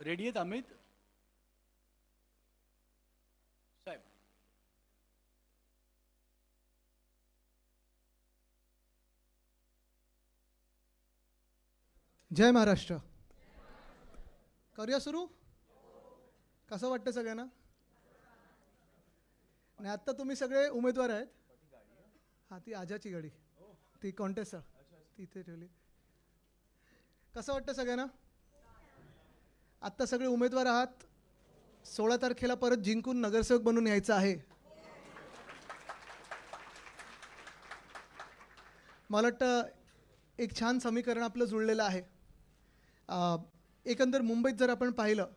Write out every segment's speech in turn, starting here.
Ready आहेत अमित साहेब? जय महाराष्ट्र. करूया सुरू. कसं वाटतं सगळ्यांना? आणि आत्ता तुम्ही सगळे उमेदवार आहेत. हां, ती आजाची गाडी, ती कॉन्टेस्ट ती इथे ठेवली. कसं वाटतं सगळ्यांना? आत्ता सगळे उमेदवार आहात. 16 तारखेला परत जिंकून नगरसेवक बनून यायचं आहे. मला वाटतं एक छान समीकरण आपलं जुळलेलं आहे. एकंदर मुंबईत जर आपण पाहिलं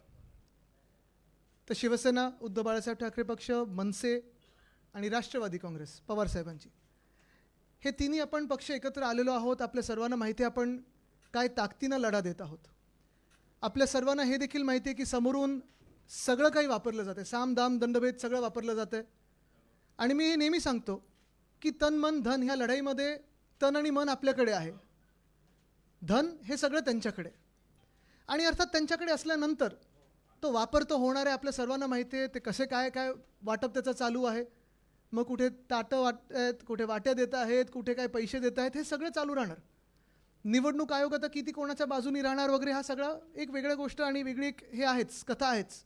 तर शिवसेना, उद्धव बाळासाहेब ठाकरे पक्ष, मनसे आणि राष्ट्रवादी काँग्रेस पवारसाहेबांची, हे तिन्ही आपण पक्ष एकत्र आलेलो आहोत. आपल्या सर्वांना माहिती आहे आपण काय ताकदीनं लढा देत आहोत. आपल्या सर्वांना हे देखील माहिती आहे की समोरून सगळं काही वापरलं जातं, साम दाम दंडभेद सगळं वापरलं जातं. आणि मी हे नेहमी सांगतो की तन मन धन ह्या लढाईमध्ये तन आणि मन आपल्याकडे आहे, धन हे सगळं त्यांच्याकडे. आणि अर्थात त्यांच्याकडे असल्यानंतर तो वापर तो होणार आहे. आपल्या सर्वांना माहिती आहे ते कसे काय काय वाटप त्याचं चालू आहे. मग कुठे ताटं वाटत आहेत, कुठे वाट्या देत आहेत, कुठे काय पैसे देत आहेत, हे सगळं चालू राहणार. निवडणूक आयोग आता किती कोणाच्या बाजूनी राहणार वगैरे हा सगळा एक वेगळ्या गोष्ट आणि वेगळी एक हे आहेच, कथा आहेच.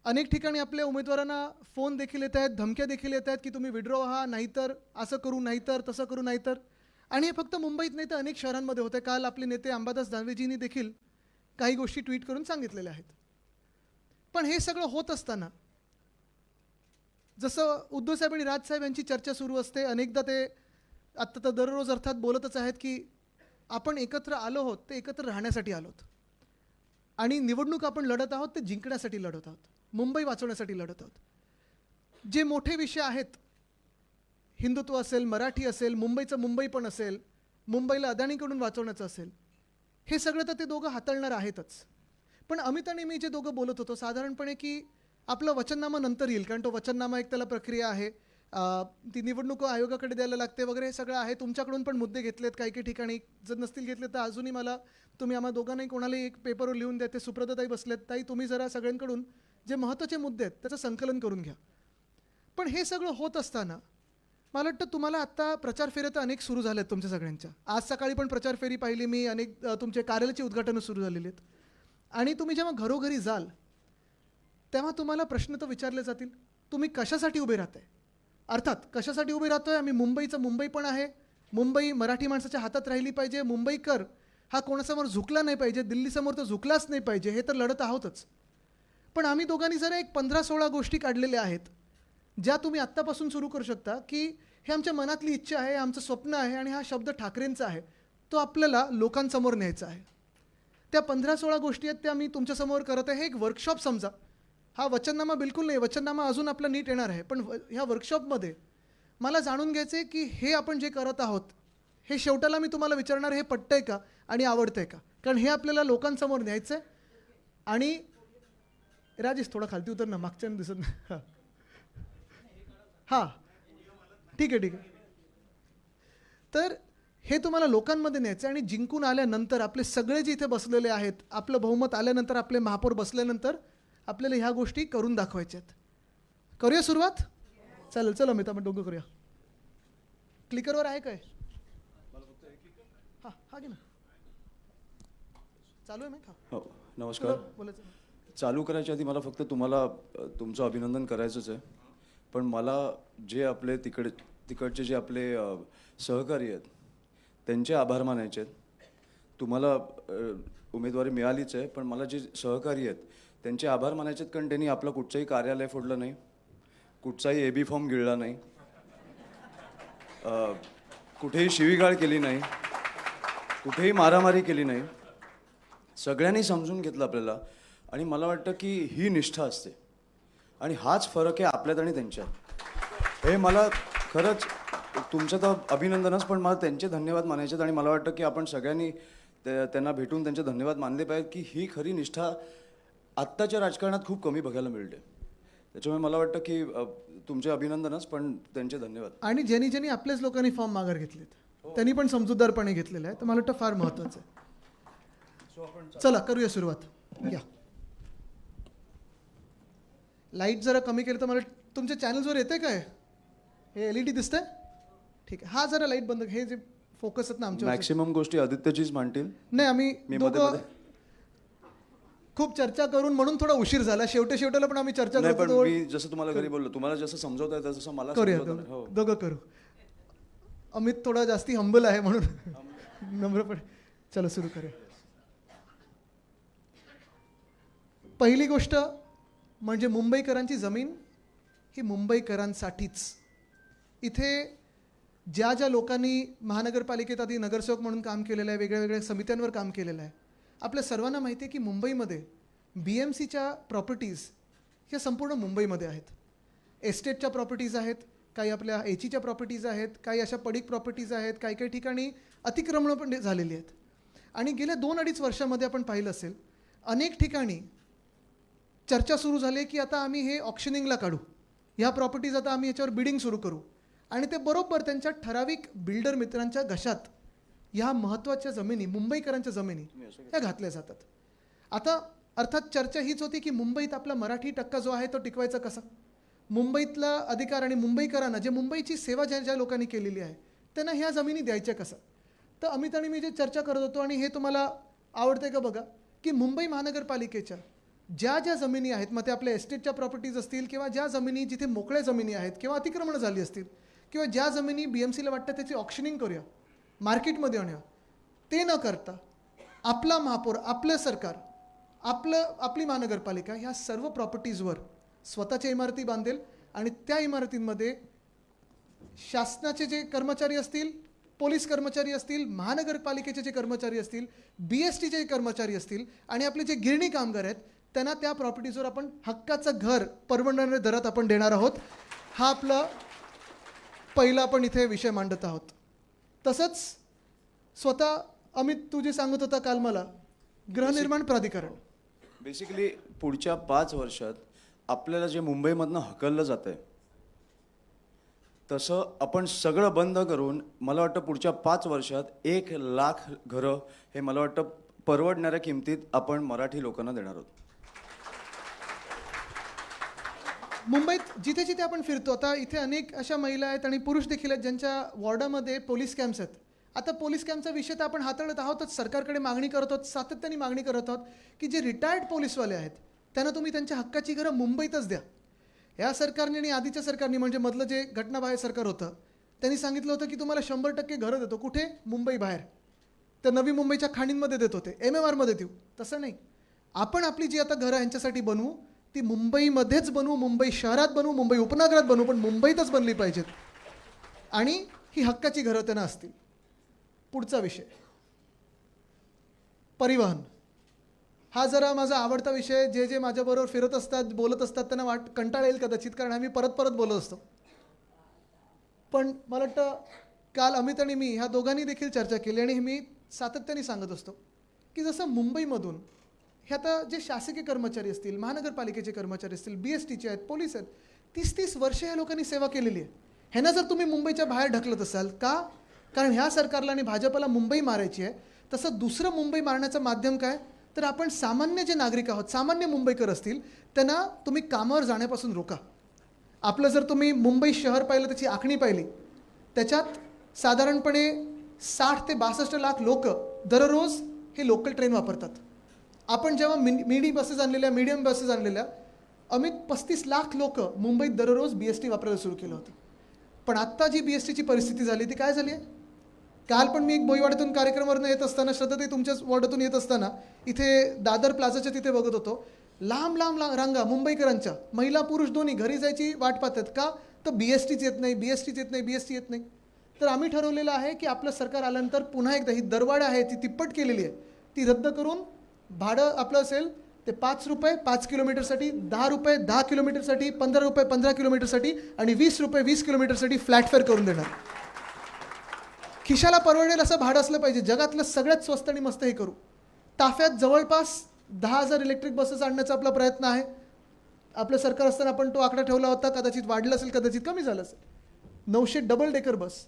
अनेक ठिकाणी आपल्या उमेदवारांना फोन देखील येत आहेत, धमक्या देखील येत आहेत की तुम्ही विड्रॉ व्हा, नाहीतर असं करू, नाहीतर तसं करू, नाहीतर. आणि हे फक्त मुंबईत नाही तर अनेक शहरांमध्ये होते. काल आपले नेते अंबादास दानवेजींनी देखील काही गोष्टी ट्विट करून सांगितलेल्या आहेत. पण हे सगळं होत असताना जसं उद्धवसाहेब आणि राजसाहेब यांची चर्चा सुरू असते, अनेकदा ते आत्ता तर दररोज अर्थात बोलतच आहेत की आपण एकत्र आलो आहोत ते एकत्र राहण्यासाठी आलो आहोत. आणि निवडणूक आपण लढत आहोत ते जिंकण्यासाठी लढत आहोत, मुंबई वाचवण्यासाठी लढत आहोत. जे मोठे विषय आहेत, हिंदुत्व असेल, मराठी असेल, मुंबईचं मुंबई पण असेल, मुंबईला अदानीकडून वाचवण्याचं असेल, हे सगळं तर ते दोघं हाताळणार आहेतच. पण अमित आणि मी जे दोघं बोलत होतो साधारणपणे की आपलं वचननामा नंतर येईल, कारण तो वचननामा एक त्याला प्रक्रिया आहे, ती निवडणूक आयोगाकडे द्यायला लागते वगैरे, हे सगळं आहे. तुमच्याकडून पण मुद्दे घेतलेत काही काही ठिकाणी, जर नसतील घेतले तर अजूनही मला तुम्ही आम्हा दोघांनाही कोणालाही एक पेपरवर लिहून द्या. ते सुप्रताई बसलेत, ताई तुम्ही जरा सगळ्यांकडून जे महत्त्वाचे मुद्दे आहेत त्याचं संकलन करून घ्या. पण हे सगळं होत असताना मला वाटतं तुम्हाला आत्ता प्रचार फेऱ्या तर अनेक सुरू झाल्या आहेत तुमच्या सगळ्यांच्या. आज सकाळी पण प्रचार फेरी पाहिली मी, अनेक तुमचे कार्यालयाची उद्घाटनं सुरू झालेली आहेत. आणि तुम्ही जेव्हा घरोघरी जाल तेव्हा तुम्हाला प्रश्न तर विचारले जातील, तुम्ही कशासाठी उभे राहताय. अर्थात कशासाठी उभे राहतोय, आम्ही मुंबईचं मुंबई पण आहे, मुंबई मराठी माणसाच्या हातात राहिली पाहिजे, मुंबईकर हा कोणासमोर झुकला नाही पाहिजे, दिल्लीसमोर तर झुकलाच नाही पाहिजे, हे तर लढत आहोतच. पण आम्ही दोघांनी जरा एक 15-16 गोष्टी काढलेल्या आहेत ज्या तुम्ही आत्तापासून सुरू करू शकता की हे आमच्या मनातली इच्छा आहे, आमचं स्वप्न आहे आणि हा शब्द ठाकरेंचा आहे, तो आपल्याला लोकांसमोर न्यायचा आहे. त्या 15-16 गोष्टी आहेत त्या मी तुमच्यासमोर करत आहे. हे एक वर्कशॉप समजा. हा वचननामा बिलकुल नाही, वचननामा अजून आपला नीट येणार आहे. पण ह्या वर्कशॉपमध्ये मला जाणून घ्यायचं आहे की हे आपण जे करत आहोत हे शेवटाला मी तुम्हाला विचारणार हे पटतंय का आणि आवडतंय का, कारण हे आपल्याला लोकांसमोर न्यायचं आहे. आणि राजेश थोडा खालती उतर ना, मागच्यानं दिसत नाही. हां ठीक आहे ठीक आहे. तर हे तुम्हाला लोकांमध्ये न्यायचं आहे आणि जिंकून आल्यानंतर आपले सगळे जे इथे बसलेले आहेत, आपलं बहुमत आल्यानंतर, आपले महापौर बसल्यानंतर आपल्याला ह्या गोष्टी करून दाखवायच्या आहेत. करूया सुरुवात? चालेल, चला मी आपण दोघं करूया. क्लिकरवर आहे काय? हां हां घे ना, चालू आहे मी. हो नमस्कार. बोलायचं चालू करायच्या आधी मला फक्त तुम्हाला तुमचं अभिनंदन करायचंच आहे. पण मला जे आपले तिकडचे जे आपले सहकारी आहेत त्यांचे आभार मानायचे आहेत. तुम्हाला उमेदवारी मिळालीच आहे, पण मला जे सहकारी आहेत त्यांचे आभार मानायचे आहेत, कारण त्यांनी आपलं कुठचंही कार्यालय फोडलं नाही, कुठचाही AB फॉर्म गिळला नाही, कुठेही शिवीगाळ केली नाही, कुठेही मारामारी केली नाही. सगळ्यांनी समजून घेतलं आपल्याला. आणि मला वाटतं की ही निष्ठा असते आणि हाच फरक आहे आपल्यात आणि त्यांच्यात. हे मला खरंच तुमचं तर अभिनंदनच, पण मला त्यांचे धन्यवाद मानायचे आहेत. आणि मला वाटतं की आपण सगळ्यांनी त्यांना भेटून त्यांचे धन्यवाद मानले पाहिजेत की ही खरी निष्ठा आत्ताच्या राजकारणात खूप कमी बघायला मिळते. त्याच्यामुळे मला वाटतं की तुमचे अभिनंदनच, पण त्यांचे धन्यवाद. आणि ज्यांनी ज्यांनी आपल्याच लोकांनी फॉर्म माघार घेतलेत त्यांनी पण समजूतदारपणे घेतलेला आहे, तर मला वाटतं फार महत्त्वाचं आहे. चला करूया सुरुवात. या लाईट जरा कमी केलं तर मला तुमच्या चॅनल्सवर येते काय हे LED दिसतंय ठीक आहे हा जरा लाईट बंद हे जे फोकस आहेत ना आमच्या मॅक्सिमम गोष्टी आदित्यजीच मांडतील. नाही आम्ही मी मध्ये दोघं मध्ये- खूप चर्चा करून म्हणून थोडा उशीर झाला शेवटेला पण आम्ही चर्चा नाही पण करतो मी जसं तुम्हाला घरी बोललो तुम्हाला जसं समजवता येतं तसं मला करूया समजवता नाही. हो. दोघं करू अमित थोडा जास्ती हंबल आहे म्हणून नम्रपणे चलो सुरू करूया. पहिली गोष्ट म्हणजे मुंबईकरांची जमीन ही मुंबईकरांसाठीच. इथे ज्या ज्या लोकांनी महानगरपालिकेत आधी नगरसेवक म्हणून काम केलेलं आहे वेगळ्या वेगळ्या समित्यांवर काम केलेलं आहे आपल्या सर्वांना माहिती आहे की मुंबईमध्ये BMCच्या प्रॉपर्टीज ह्या संपूर्ण मुंबईमध्ये आहेत. एस्टेटच्या प्रॉपर्टीज आहेत काही आपल्या HEच्या प्रॉपर्टीज आहेत काही अशा पडीक प्रॉपर्टीज आहेत काही काही ठिकाणी अतिक्रमणं पण झालेली आहेत. आणि गेल्या 2-2.5 वर्षामध्ये आपण पाहिलं असेल अनेक ठिकाणी चर्चा सुरू झाली की आता आम्ही हे ऑक्शनिंगला काढू ह्या प्रॉपर्टीज आता आम्ही याच्यावर बिडिंग सुरू करू आणि ते बरोबर त्यांच्या ठराविक बिल्डर मित्रांच्या घशात ह्या महत्त्वाच्या जमिनी मुंबईकरांच्या जमिनी ह्या घातल्या जातात. आता अर्थात चर्चा हीच होती की मुंबईत आपला मराठी टक्का जो आहे तो टिकवायचा कसा मुंबईतला अधिकार आणि मुंबईकरांना जे मुंबईची सेवा ज्या ज्या लोकांनी केलेली आहे त्यांना ह्या जमिनी द्यायच्या कसं. तर अमित आणि मी जे चर्चा करत होतो आणि हे तुम्हाला आवडते का बघा की मुंबई महानगरपालिकेच्या ज्या ज्या जमिनी आहेत मग ते आपल्या एस्टेटच्या प्रॉपर्टीज असतील किंवा ज्या जमिनी जिथे मोकळ्या जमिनी आहेत किंवा अतिक्रमणं झाली असतील किंवा ज्या जमिनी BMCला वाटतं त्याची ऑक्शनिंग करूया मार्केटमध्ये आणूया ते न करता आपला महापौर आपलं सरकार आपली महानगरपालिका ह्या सर्व प्रॉपर्टीजवर स्वतःच्या इमारती बांधेल आणि त्या इमारतींमध्ये शासनाचे जे कर्मचारी असतील पोलीस कर्मचारी असतील महानगरपालिकेचे जे कर्मचारी असतील BSTचे जे कर्मचारी असतील आणि आपले जे गिरणी कामगार आहेत त्यांना त्या प्रॉपर्टीजवर आपण हक्काचं घर परवडणाऱ्या दरात आपण देणार आहोत. हा आपला पहिला आपण इथे विषय मांडत आहोत. तसंच स्वतः अमित तू जे सांगत होता काल मला गृहनिर्माण प्राधिकरण बेसिकली पुढच्या 5 वर्षात आपल्याला जे मुंबईमधनं हकललं जात आहे तसं आपण सगळं बंद करून मला वाटतं पुढच्या 5 वर्षात 1,00,000 घरं हे मला वाटतं परवडणाऱ्या किमतीत आपण मराठी लोकांना देणार आहोत. मुंबईत जिथे जिथे आपण फिरतो आता इथे अनेक अशा महिला आहेत आणि पुरुष देखील आहेत ज्यांच्या वॉर्डामध्ये पोलीस कॅम्प्स आहेत. आता पोलीस कॅम्पचा विषय तर आपण हाताळत आहोतच सरकारकडे मागणी करत आहोत सातत्याने मागणी करत आहोत की जे रिटायर्ड पोलीसवाले आहेत त्यांना तुम्ही त्यांच्या हक्काची घरं मुंबईतच द्या. या सरकारने आणि आधीच्या सरकारने म्हणजे मधलं जे घटनाबाह्य सरकार होतं त्यांनी सांगितलं होतं की तुम्हाला 100% घरं देतो कुठे मुंबई बाहेर तर नवी मुंबईच्या खाणींमध्ये देत होते MMRमध्ये देऊ तसं नाही आपण आपली जी आता घरं यांच्यासाठी बनवू ती मुंबईमध्येच बनवू मुंबई शहरात बनवू मुंबई उपनगरात बनवू पण मुंबईतच बनली पाहिजेत आणि ही हक्काची घरं त्यांना असतील. पुढचा विषय परिवहन हा जरा माझा आवडता विषय जे जे माझ्याबरोबर फिरत असतात बोलत असतात त्यांना कंटाळा येईल कदाचित कारण आम्ही परत परत बोलत असतो पण मला वाटतं काल अमित आणि मी ह्या दोघांनी देखील चर्चा केली आणि मी सातत्याने सांगत असतो की जसं मुंबईमधून हे आता जे शासकीय कर्मचारी असतील महानगरपालिकेचे कर्मचारी असतील BSTचे आहेत पोलीस आहेत 30-30 वर्षे ह्या लोकांनी सेवा केलेली आहे. ह्यांना जर तुम्ही मुंबईच्या बाहेर ढकलत असाल का कारण ह्या सरकारला आणि भाजपला मुंबई मारायची आहे. तसं दुसरं मुंबई मारण्याचं माध्यम काय तर आपण सामान्य जे नागरिक आहोत सामान्य मुंबईकर असतील त्यांना तुम्ही कामावर जाण्यापासून रोका. आपलं जर तुम्ही मुंबई शहर पाहिलं त्याची आखणी पाहिली त्याच्यात साधारणपणे 60 ते 62 लाख लोक दररोज हे लोकल ट्रेन वापरतात. आपण जेव्हा मीडियम बसेस आणलेल्या अमित 35 लाख लोक मुंबईत दररोज BST वापरायला सुरू केलं होतं. पण आत्ता जी BSTची परिस्थिती झाली ती काय झाली आहे काल पण मी एक बोईवाड्यातून कार्यक्रमावरून येत असताना श्रद्धाताई तुमच्याच वॉर्डातून येत असताना इथे दादर प्लाझाच्या तिथे बघत होतो लांब लांब रांगा मुंबईकरांच्या महिला पुरुष दोन्ही घरी जायची वाट पाहतात का तर BSTच येत नाही BST येत नाही. तर आम्ही ठरवलेलं आहे की आपलं सरकार आल्यानंतर पुन्हा एकदा ही दरवाढ आहे ती तिप्पट केलेली आहे ती रद्द करून भाडं आपलं असेल ते ₹5 5 किलोमीटरसाठी 10 रुपये 10 किलोमीटरसाठी 15 रुपये 15 किलोमीटरसाठी आणि 20 रुपये 20 किलोमीटरसाठी फ्लॅट फेअर करून देणार. खिशाला परवडेल असं भाडं असलं पाहिजे जगातलं सगळ्यात स्वस्त आणि मस्त हे करू. ताफ्यात जवळपास 10,000 इलेक्ट्रिक बसेस आणण्याचा आपला प्रयत्न आहे. आपलं सरकार असताना आपण तो आकडा ठेवला होता कदाचित वाढला असेल कदाचित कमी झालं असेल. 900 डबल डेकर बस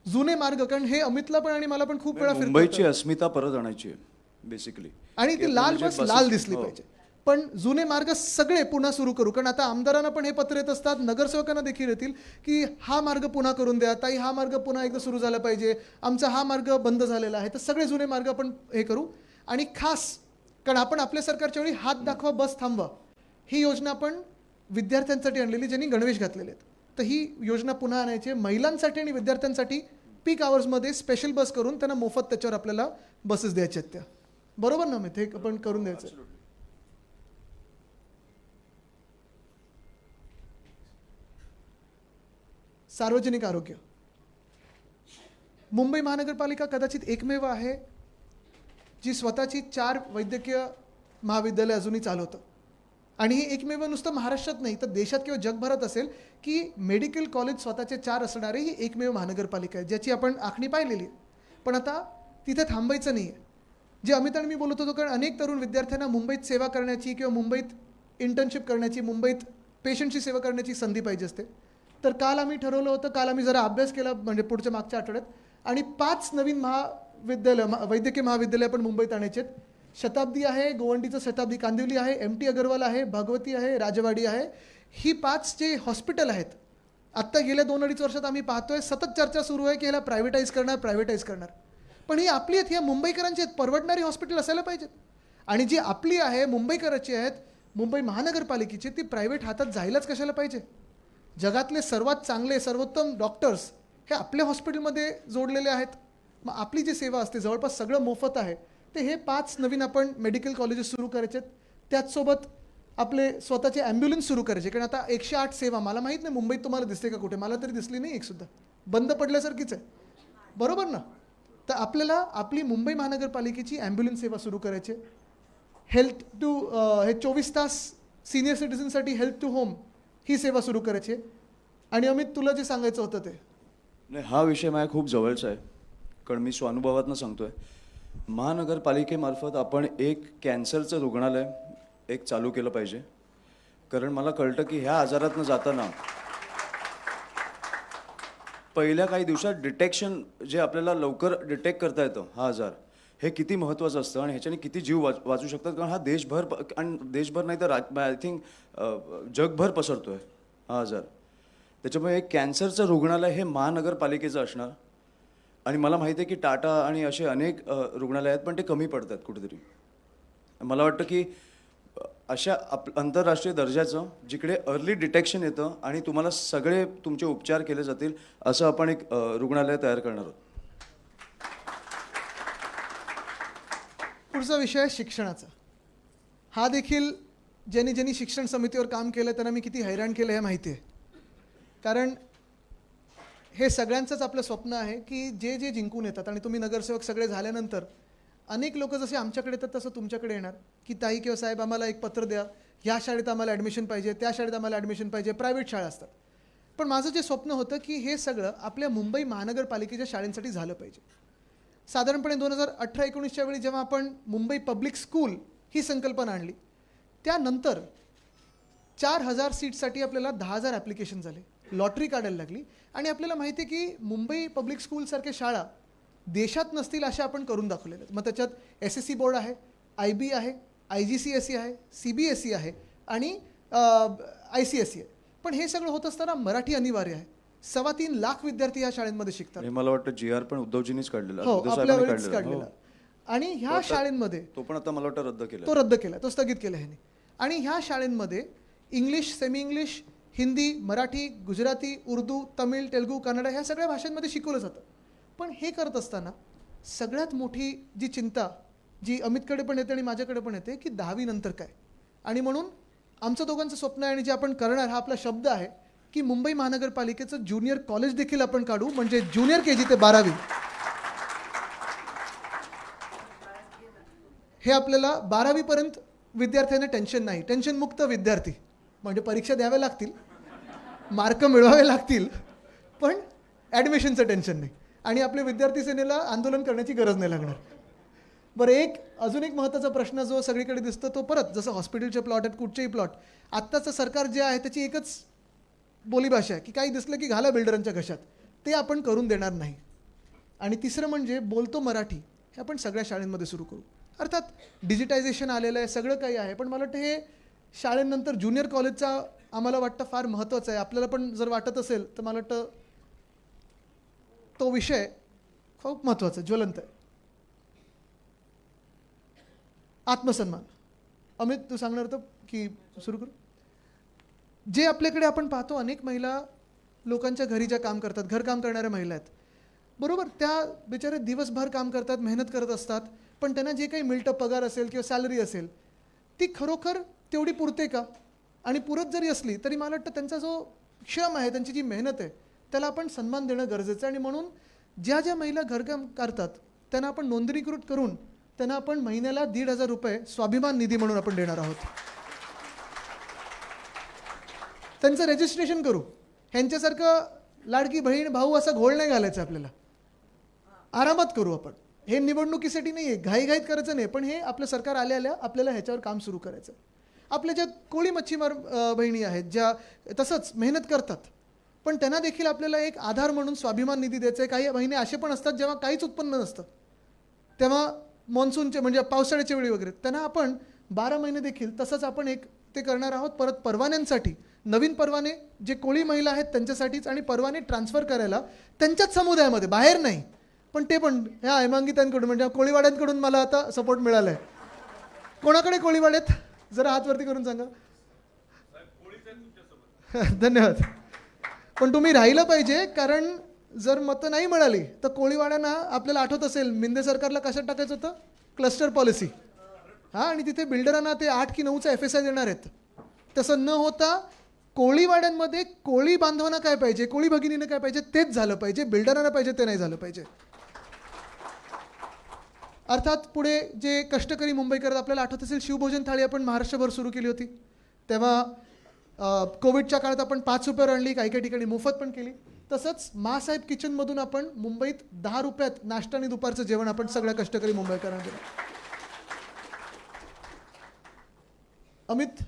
जुने मार्ग कारण हे अमितला पण आणि मला पण खूप वेळा मुंबईची अस्मिता परत आणायची आहे. बेसिकली. आणि ती लाल बस लाल दिसली पाहिजे. पण जुने मार्ग सगळे पुन्हा सुरू करू, कारण आता आमदारांना पण हे पत्र येत असतात, नगरसेवकांना देखील येतील की हा मार्ग पुन्हा करून द्या, ताई हा मार्ग पुन्हा एकदा सुरू झाला पाहिजे, आमचा हा मार्ग बंद झालेला आहे. तर सगळे जुने मार्ग आपण हे करू. आणि खास कारण आपण आपल्या सरकारच्या वेळी हात दाखवा बस थांबवा ही योजना आपण विद्यार्थ्यांसाठी आणलेली, ज्यांनी गणवेश घातलेले आहेत. तर ही योजना पुन्हा आणायची महिलांसाठी आणि विद्यार्थ्यांसाठी. पीक आवर्समध्ये स्पेशल बस करून त्यांना मोफत त्याच्यावर आपल्याला बसेस द्यायच्या आहेत त्या. बरोबर ना मित्र, हे आपण करून द्यायचं. सार्वजनिक आरोग्य, मुंबई महानगरपालिका कदाचित एकमेव आहे जी स्वतःची 4 वैद्यकीय महाविद्यालय अजूनही चालवतं. आणि हे एकमेव नुसतं महाराष्ट्रात नाही तर देशात किंवा जगभरात असेल की मेडिकल कॉलेज स्वतःचे 4 असणारे ही एकमेव महानगरपालिका आहे, ज्याची आपण आखणी पाहिलेली आहे. पण आता तिथे थांबायचं नाही आहे. जे अमित आणि मी बोलत होतो, कारण अनेक तरुण विद्यार्थ्यांना मुंबईत सेवा करण्याची किंवा मुंबईत इंटर्नशिप करण्याची, मुंबईत पेशंटची सेवा करण्याची संधी पाहिजे असते. तर काल आम्ही ठरवलं होतं, काल आम्ही जरा अभ्यास केला म्हणजे पुढच्या मागच्या आठवड्यात, आणि 5 नवीन वैद्यकीय महाविद्यालय आपण मुंबईत आणायचे आहेत. शताब्दी आहे, गोवंडीचं शताब्दी कांदिवली आहे, MT अगरवाल आहे, भगवती आहे, राजवाडी आहे. ही 5 जे हॉस्पिटल आहेत, आत्ता गेल्या 2-2.5 वर्षात आम्ही पाहतोय सतत चर्चा सुरू आहे की ह्याला प्रायव्हेटाईज करणार. पण ही आपली आहेत, ह्या मुंबईकरांची आहेत, परवडणारी हॉस्पिटल असायला पाहिजेत. आणि जी आपली आहे, मुंबईकरांची आहेत, मुंबई महानगरपालिकेची, ती प्रायव्हेट हातात जायलाच कशाला पाहिजे. जगातले सर्वात चांगले सर्वोत्तम डॉक्टर्स हे आपल्या हॉस्पिटलमध्ये जोडलेले आहेत. मग आपली जी सेवा असते जवळपास सगळं मोफत आहे. ते हे 5 नवीन आपण मेडिकल कॉलेजेस सुरू करायचे आहेत. त्याचसोबत आपले स्वतःचे ॲम्ब्युलन्स सुरू करायचे, कारण आता 108 सेवा, मला माहीत नाही मुंबईत तुम्हाला दिसते का कुठे, मला तरी दिसली नाही एकसुद्धा, बंद पडल्यासारखीच आहे. बरोबर ना. तर आपल्याला आपली मुंबई महानगरपालिकेची ॲम्ब्युलन्स सेवा सुरू करायची. हेल्थ टू हे 24 तास सिनियर सिटीजनसाठी हेल्थ टू होम ही सेवा सुरू करायची. आणि अमित, तुला जे सांगायचं होतं ते नाही, हा विषय माझ्या खूप जवळचा आहे, कारण मी स्वानुभवातनं सांगतोय. महानगरपालिकेमार्फत आपण एक कॅन्सरचं रुग्णालय एक चालू केलं पाहिजे. कारण मला कळतं की ह्या आजारातनं जाताना पहिल्या काही दिवसात डिटेक्शन, जे आपल्याला लवकर डिटेक्ट करता येतं हा आजार, हे किती महत्त्वाचं असतं आणि ह्याच्याने किती जीव वाचू शकतात. कारण हा देशभर आणि देशभर नाही तर आय थिंक जगभर पसरतो आहे हा आजार. त्याच्यामुळे एक कॅन्सरचं रुग्णालय हे महानगरपालिकेचं असणार. आणि मला माहिती आहे की टाटा आणि असे अनेक रुग्णालय आहेत, पण ते कमी पडतात कुठेतरी. मला वाटतं की अशा आंतरराष्ट्रीय दर्जाचं, जिकडे अर्ली डिटेक्शन येतं आणि तुम्हाला सगळे तुमचे उपचार केले जातील, असं आपण एक रुग्णालय तयार करणार आहोत. पुढचा विषय आहे शिक्षणाचा. हा देखील ज्यांनी शिक्षण समितीवर काम केलं त्यांना मी किती हैराण केलं हे माहिती आहे. कारण हे सगळ्यांचंच आपलं स्वप्न आहे की जे जे जिंकून येतात, आणि तुम्ही नगरसेवक सगळे झाल्यानंतर अनेक लोक जसे आमच्याकडे येतात तसं तुमच्याकडे येणार की ताई किंवा साहेब आम्हाला एक पत्र द्या, ह्या शाळेत आम्हाला ॲडमिशन पाहिजे, त्या शाळेत आम्हाला ॲडमिशन पाहिजे. प्रायव्हेट शाळा असतात. पण माझं जे स्वप्न होतं की हे सगळं आपल्या मुंबई महानगरपालिकेच्या शाळांसाठी झालं पाहिजे. साधारणपणे 2018-19च्या वेळी जेव्हा आपण मुंबई पब्लिक स्कूल ही संकल्पना आणली, त्यानंतर 4000 सीटसाठी आपल्याला 10,000 ॲप्लिकेशन झाले, लॉटरी काढायला लागली. आणि आपल्याला माहिती आहे की मुंबई पब्लिक स्कूलसारख्या शाळा देशात नसतील अशा आपण करून दाखवलेल्या आहेत. मग त्याच्यात SSC बोर्ड आहे, IB आहे, IGCSE आहे, CBSE आहे आणि ICSE आहे. पण हे सगळं होत असताना मराठी अनिवार्य आहे. 3.25 लाख विद्यार्थी ह्या शाळेंमध्ये शिकतात. हे मला वाटतं GR पण उद्धवजींनीच काढलेला, हो, उद्धव आपल्या साहेबांनी वेळेस काढलेला. आणि ह्या शाळेंमध्ये तो पण आता मला वाटतं रद्द केला, तो रद्द केला, तो स्थगित केला ह्याने. आणि ह्या शाळेंमध्ये English, semi English, Hindi, Marathi, Gujarati, Urdu, Tamil, Telugu, Kannada ह्या सगळ्या भाषांमध्ये शिकवलं जातं. पण हे करत असताना सगळ्यात मोठी जी चिंता जी अमितकडे पण येते आणि माझ्याकडे पण येते की 10वी नंतर काय. आणि म्हणून आमचं दोघांचं स्वप्न आहे आणि जे आपण करणार हा आपला शब्द आहे की मुंबई महानगरपालिकेचं ज्युनियर कॉलेज देखील आपण काढू, म्हणजे ज्युनियर KG ते 12वी हे आपल्याला 12वीपर्यंत विद्यार्थ्यांना टेन्शन नाही, टेन्शनमुक्त विद्यार्थी. म्हणजे परीक्षा द्याव्या लागतील, मार्क मिळवावे लागतील, पण ॲडमिशनचं टेन्शन नाही आणि आपल्या विद्यार्थी सेनेला आंदोलन करण्याची गरज नाही लागणार. बरं, अजून एक महत्त्वाचा प्रश्न जो सगळीकडे दिसतो तो परत, जसं हॉस्पिटलचे प्लॉट आहेत, कुठचेही प्लॉट, आत्ताचं सरकार जे आहे त्याची एकच बोलीभाषा आहे की काही दिसलं की घाला बिल्डरांच्या घशात. ते आपण करून देणार नाही. आणि तिसरं म्हणजे बोलतो मराठी हे आपण सगळ्या शाळांमध्ये सुरू करू. अर्थात डिजिटायझेशन आलेलं आहे, सगळं काही आहे, पण मला वाटतं हे शाळेनंतर ज्युनियर कॉलेजचा आम्हाला वाटतं फार महत्त्वाचं आहे. आपल्याला पण जर वाटत असेल तर मला वाटतं तो विषय खूप महत्त्वाचा, ज्वलंत आहे. आत्मसन्मान. अमित, तू सांगणार होतं की सुरू करू? जे आपल्याकडे आपण पाहतो, अनेक महिला लोकांच्या घरी ज्या काम करतात, घरकाम करणाऱ्या महिला आहेत, बरोबर, त्या बिचारे दिवसभर काम करतात, मेहनत करत असतात, पण त्यांना जे काही मिळतं, पगार असेल किंवा सॅलरी असेल, ती खरोखर तेवढी पुरते का? आणि पुरत जरी असली तरी मला वाटतं त्यांचा जो श्रम आहे, त्यांची जी मेहनत आहे, त्याला आपण सन्मान देणं गरजेचं आहे. आणि म्हणून ज्या ज्या महिला घरकाम करतात त्यांना आपण नोंदणीकृत करून त्यांना आपण महिन्याला 1,500 रुपये स्वाभिमान निधी म्हणून आपण देणार आहोत. त्यांचं रजिस्ट्रेशन करू. ह्यांच्यासारखं लाडकी बहीण भाऊ असा घोळ नाही घालायचा आपल्याला. आरामात करू आपण. हे निवडणुकीसाठी नाही आहे, घाईघाईत करायचं नाही, पण हे आपलं सरकार आल्या आपल्याला ह्याच्यावर काम सुरू करायचं. आपल्या ज्या कोळी मच्छीमार बहिणी आहेत, ज्या तसंच मेहनत करतात, पण त्यांना देखील आपल्याला एक आधार म्हणून स्वाभिमान निधी द्यायचा आहे. काही महिने असे पण असतात जेव्हा काहीच उत्पन्न नसतं, तेव्हा मॉन्सूनचे म्हणजे पावसाळ्याच्या वेळी वगैरे त्यांना आपण 12 महिने देखील तसंच आपण एक ते करणार आहोत. परत परवान्यांसाठी नवीन परवाने जे कोळी महिला आहेत त्यांच्यासाठीच, आणि परवाने ट्रान्सफर करायला त्यांच्याच समुदायामध्ये, बाहेर नाही, पण ते पण ह्या हेमांगितांकडून म्हणजे कोळीवाड्यांकडून मला आता सपोर्ट मिळाला आहे. कोणाकडे कोळीवाड्यात जरा हातवरती करून सांगा. धन्यवाद. पण तुम्ही राहिलं पाहिजे, कारण जर मतं नाही मिळाली तर कोळीवाड्यांना, आपल्याला आठवत असेल मिंदे सरकारला कशात टाकायचं होतं, क्लस्टर पॉलिसी. हां, आणि तिथे बिल्डरांना ते 8 की 9चा FSI देणार आहेत. तसं न होता कोळीवाड्यांमध्ये कोळी बांधवांना काय पाहिजे, कोळी भगिनीनं काय पाहिजे तेच झालं पाहिजे, बिल्डरांना पाहिजे ते नाही झालं पाहिजे. अर्थात पुढे जे कष्टकरी मुंबईकर, आपल्याला आठवत असेल शिवभोजन थाळी आपण महाराष्ट्रभर सुरू केली होती. तेव्हा कोविडच्या काळात आपण 5 रुपयावर आणली, काही काही ठिकाणी मोफत पण केली. तसंच मासाहेब किचनमधून आपण मुंबईत 10 रुपयात नाश्ता आणि दुपारचं जेवण आपण सगळ्या कष्टकरी मुंबईकरांना दिलं. अमित,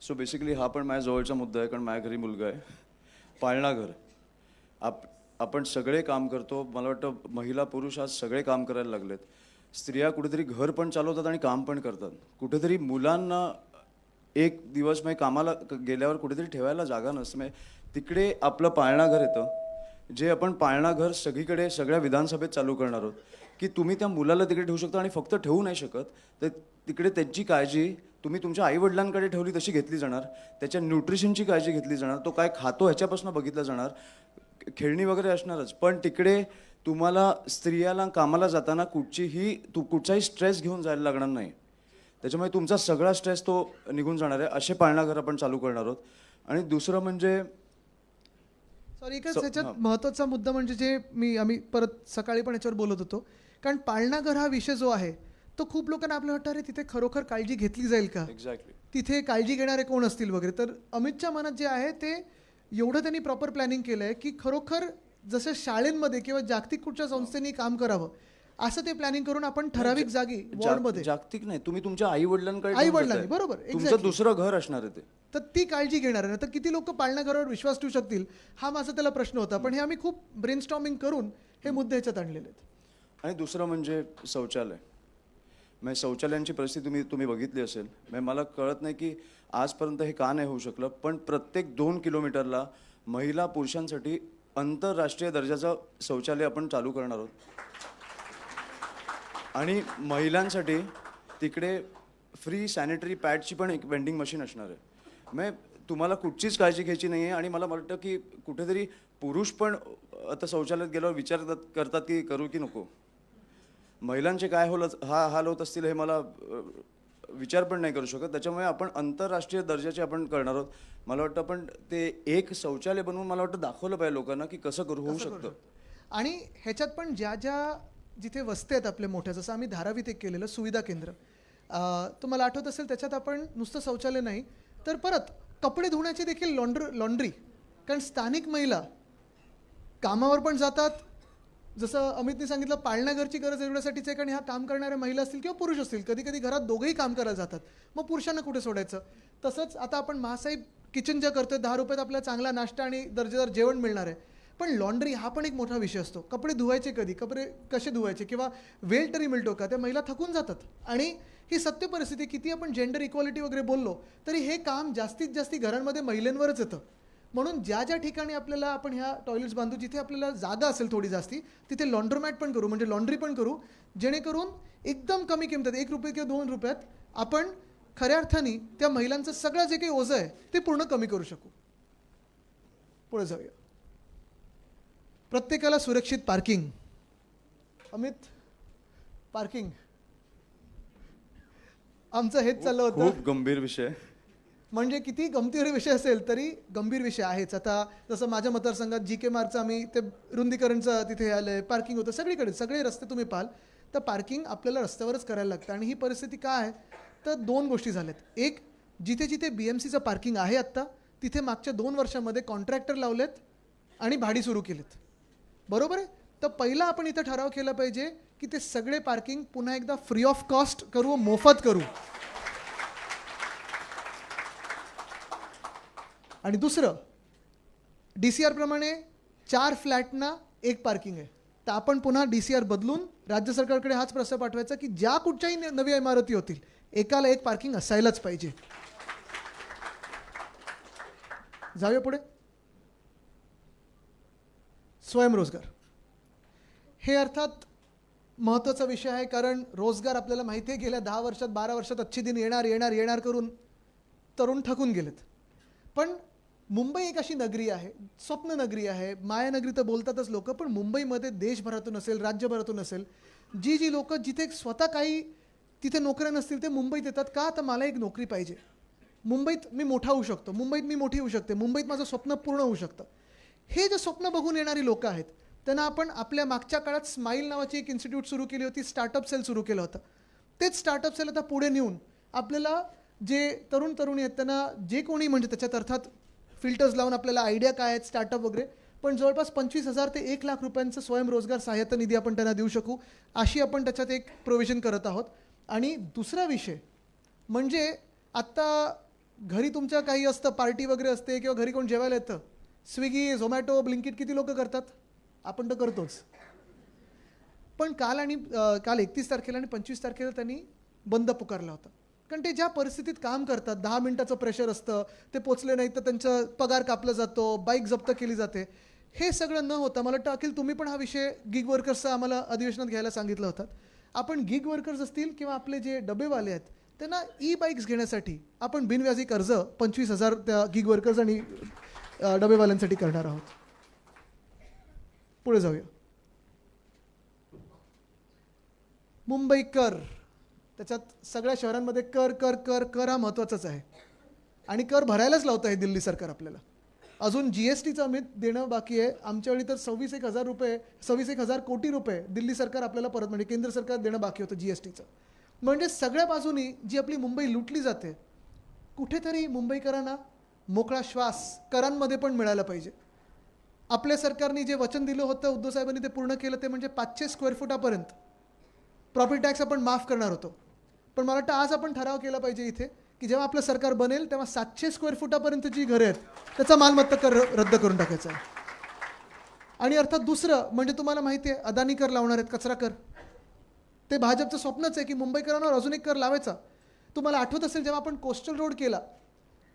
सो बेसिकली हा पण माझ्या जवळचा मुद्दा आहे, कारण माझ्या घरी मुलगा आहे. पाळणा घर. आपण सगळे काम करतो. मला वाटतं महिला पुरुष आज सगळे काम करायला लागलेत. स्त्रिया कुठेतरी घर पण चालवतात आणि काम पण करतात. कुठेतरी मुलांना एक दिवस म्हणजे कामाला गेल्यावर कुठेतरी ठेवायला जागा नसते. म्हणजे तिकडे आपलं पाळणा घर येतं, जे आपण पाळणा घर सगळीकडे सगळ्या विधानसभेत चालू करणार आहोत, की तुम्ही त्या मुलाला तिकडे ठेवू शकता. आणि फक्त ठेवू नाही शकत, तर तिकडे त्याची काळजी तुम्ही तुमच्या आईवडिलांकडे ठेवली तशी घेतली जाणार. त्याच्या न्यूट्रिशनची काळजी घेतली जाणार. तो काय खातो ह्याच्यापासून बघितलं जाणार. खेळणी वगैरे असणारच, पण तिकडे तुम्हाला स्त्रियाला कामाला जाताना कुठचाही स्ट्रेस घेऊन जायला लागणार नाही. त्याच्यामुळे तुमचा सगळा स्ट्रेस तो निघून जाणार आहे. असे पाळणाघर आपण चालू करणार आहोत. आणि दुसरं म्हणजे सॉरी, एकच ह्याच्यात महत्त्वाचा मुद्दा म्हणजे जे आम्ही परत सकाळी पण याच्यावर बोलत होतो, कारण पाळणाघर हा विषय जो आहे तो खूप लोकांना आपल्याला वाटतं अरे तिथे खरोखर काळजी घेतली जाईल का, एक्झॅक्टली तिथे काळजी घेणारे कोण असतील वगैरे. तर अमितच्या मनात जे आहे ते एवढं त्यांनी प्रॉपर प्लॅनिंग केलं आहे की खरोखर जसं शाळेंमध्ये किंवा जागतिक कुठच्या संस्थेने काम करावं असं ते प्लॅनिंग करून आपण ठराविक जागी वॉर्डमध्ये. जागतिक नाही, तुम्ही तुमच्या आईवडिलांकडे आईवडिलांनी, बरोबर, तुमचं दुसरं घर असणार आहे ते. तर ती काळजी घेणार आहे ना. तर किती लोक पाळणाघरावर विश्वास ठेवू शकतील हा माझा त्याला प्रश्न होता. पण हे आम्ही खूप ब्रेनस्टॉर्मिंग करून हे मुद्दे ह्याच्यात आणलेले आहेत. आणि दुसरं म्हणजे शौचालय. म्हणजे शौचालयांची परिस्थिती तुम्ही बघितली असेल. म्हणजे मला कळत नाही की आजपर्यंत हे का नाही होऊ शकलं, पण प्रत्येक 2 किलोमीटरला महिला पुरुषांसाठी आंतरराष्ट्रीय दर्जाचं शौचालय आपण चालू करणार आहोत. आणि महिलांसाठी तिकडे फ्री सॅनिटरी पॅडची पण एक वेंडिंग मशीन असणार आहे. म्हणजे तुम्हाला कुठचीच काळजी घ्यायची नाही आहे. आणि मला वाटतं की कुठेतरी पुरुष पण आता शौचालयात गेल्यावर विचार करतात की करू की नको. महिलांचे काय हाल होत असतील हे मला विचार पण नाही करू शकत. त्याच्यामुळे आपण आंतरराष्ट्रीय दर्जाचे आपण करणार आहोत. मला वाटतं पण ते एक शौचालय बनवून मला वाटतं दाखवलं पाहिजे लोकांना की कसं होऊ शकतं. आणि ह्याच्यात पण ज्या जिथे वस्ती आहेत आपल्या मोठ्या, जसं आम्ही धारावीत एक केलेलं सुविधा केंद्र, तुम्हाला आठवत असेल, त्याच्यात आपण नुसतं शौचालय नाही तर परत कपडे धुण्याची देखील लॉन्ड्री. कारण स्थानिक महिला कामावर पण जातात. जसं अमितने सांगितलं, पाळणाघरची गरज एवढ्यासाठीच आहे, कारण ह्या काम करणाऱ्या महिला असतील किंवा पुरुष असतील, कधी कधी घरात दोघंही काम करायला जातात, मग पुरुषांना कुठे सोडायचं. तसंच आता आपण महासाहेब किचन ज्या करतोय, 10 रुपयात आपल्याला चांगला नाश्ता आणि दर्जेदार जेवण मिळणार आहे. पण लॉन्ड्री हा पण एक मोठा विषय असतो. कपडे धुवायचे कधी, कपडे कसे धुवायचे, किंवा वेळ तरी मिळतो का, त्या महिला थकून जातात. आणि ही सत्य परिस्थिती, किती आपण जेंडर इक्वालिटी वगैरे बोललो तरी हे काम जास्तीत जास्त घरांमध्ये महिलांवरच येतं. म्हणून ज्या ज्या ठिकाणी आपल्याला आपण ह्या टॉयलेट्स बांधू, जिथे आपल्याला जागा असेल थोडी जास्ती, तिथे लॉन्ड्रोमॅट पण करू, म्हणजे लॉन्ड्री पण करू, जेणेकरून एकदम कमी किमतीत, 1 रुपये किंवा 2 रुपयात आपण खऱ्या अर्थाने त्या महिलांचं सगळं जे काही ओझं आहे ते पूर्ण कमी करू शकू. पुढे जाऊया. प्रत्येकाला सुरक्षित पार्किंग. अमित, पार्किंग आमचं हेच चाललं होतं. खूप गंभीर विषय. म्हणजे किती गमतीदार विषय असेल तरी गंभीर विषय आहेच. आता जसं माझ्या मतदारसंघात GK मार्गचं आम्ही ते रुंदीकरणचं तिथे आलं, पार्किंग होतं सगळीकडे, सगळे रस्ते तुम्ही पाहाल तर पार्किंग आपल्याला रस्त्यावरच करायला लागतं. आणि ही परिस्थिती काय आहे तर 2 गोष्टी झाल्यात. एक, जिथे जिथे BMCचं पार्किंग आहे आत्ता, तिथे मागच्या 2 वर्षामध्ये कॉन्ट्रॅक्टर लावलेत आणि भाडी सुरू केलेत. बरोबर आहे. तर पहिला आपण इथं ठराव केला पाहिजे की ते सगळे पार्किंग पुन्हा एकदा फ्री ऑफ कॉस्ट करू, मोफत करू. आणि दुसरं, DCR प्रमाणे 4 फ्लॅटना 1 पार्किंग आहे. तर आपण पुन्हा DCR बदलून राज्य सरकारकडे हाच प्रस्ताव पाठवायचा की ज्या कुठच्याही नव्या इमारती होतील, एकाला 1 पार्किंग असायलाच पाहिजे. जाऊया पुढे. स्वयंरोजगार हे अर्थात महत्त्वाचा विषय आहे, कारण रोजगार आपल्याला माहिती आहे गेल्या 10 वर्षात 12 वर्षात अच्छे दिन येणार करून तरुण थकून गेलेत. पण मुंबई एक अशी नगरी आहे, स्वप्न नगरी आहे, मायानगरी तर बोलतातच लोक, पण मुंबईमध्ये देशभरातून असेल, राज्यभरातून असेल, जी लोक जिथे स्वतः काही तिथे नोकऱ्या नसतील ते मुंबईत येतात. का तर मला एक नोकरी पाहिजे, मुंबईत मी मोठा होऊ शकतो, मुंबईत मी मोठी होऊ शकते, मुंबईत माझं स्वप्न पूर्ण होऊ शकतं. हे जे स्वप्न बघून येणारी लोक आहेत त्यांना आपण आपल्या मागच्या काळात स्माईल नावाची एक इन्स्टिट्यूट सुरू केली होती, स्टार्टअप सेल सुरू केलं होतं. तेच स्टार्टअप सेल आता पुढे नेऊन आपल्याला जे तरुण तरुणी आहेत त्यांना जे कोणी, म्हणजे त्याच्यात अर्थात फिल्टर्स लावून आपल्याला आयडिया काय आहेत स्टार्टअप वगैरे, पण जवळपास 25,000 ते 1 लाख रुपयांचं स्वयंरोजगार सहाय्यता निधी आपण त्यांना देऊ शकू, अशी आपण त्याच्यात एक प्रोव्हिजन करत आहोत. आणि दुसरा विषय म्हणजे आत्ता घरी तुमच्या काही असतं, पार्टी वगैरे असते किंवा घरी कोण जेवायला येतं, स्विगी, झोमॅटो, ब्लिंकिट किती लोक करतात, आपण तर करतोच. पण काल 31 तारखेला आणि 25 तारखेला त्यांनी बंद पुकारला होता, कारण ते ज्या परिस्थितीत काम करतात, 10 मिनिटाचं प्रेशर असतं, ते पोचले नाही तर त्यांचा पगार कापला जातो, बाईक जप्त केली जाते. हे सगळं न होता मला वाटतं अखिल तुम्ही पण हा विषय गिग वर्कर्सचा आम्हाला अधिवेशनात घ्यायला सांगितलं होतं. आपण गिग वर्कर्स असतील किंवा आपले जे डबेवाले आहेत त्यांना बाईक्स घेण्यासाठी आपण बिनव्याजी कर्ज 25,000 त्या गिग वर्कर्स आणि डबेवाल्यांसाठी करणार आहोत. पुढे जाऊया. मुंबई कर, त्याच्यात सगळ्या शहरांमध्ये कर कर कर कर हा महत्त्वाचाच आहे आणि कर भरायलाच लावतं आहे दिल्ली सरकार आपल्याला. अजून GSTचं अमित देणं बाकी आहे. आमच्या वेळी तर 26,000 कोटी रुपये दिल्ली सरकार आपल्याला परत, म्हणजे केंद्र सरकार देणं बाकी होतं GSTचं. म्हणजे सगळ्या बाजूनी जी आपली मुंबई लुटली जाते, कुठेतरी मुंबईकरांना मोकळा श्वास करांमध्ये पण मिळायला पाहिजे. आपल्या सरकारने जे वचन दिलं होतं उद्धव साहेबांनी ते पूर्ण केलं, ते म्हणजे 500 स्क्वेअर फुटापर्यंत प्रॉपर्टी टॅक्स आपण माफ करणार होतो. पण मला वाटतं आज आपण ठराव केला पाहिजे इथे की जेव्हा आपलं सरकार बनेल तेव्हा 700 स्क्वेअर फुटापर्यंत जी घरं आहेत त्याचा मालमत्ता कर रद्द करून टाकायचा आहे. आणि अर्थात दुसरं म्हणजे तुम्हाला माहिती आहे अदानी कर लावणार आहेत, कचरा कर. ते भाजपचं स्वप्नच आहे की मुंबईकरांवर अजून एक कर लावायचा. तुम्हाला आठवत असेल जेव्हा आपण कोस्टल रोड केला,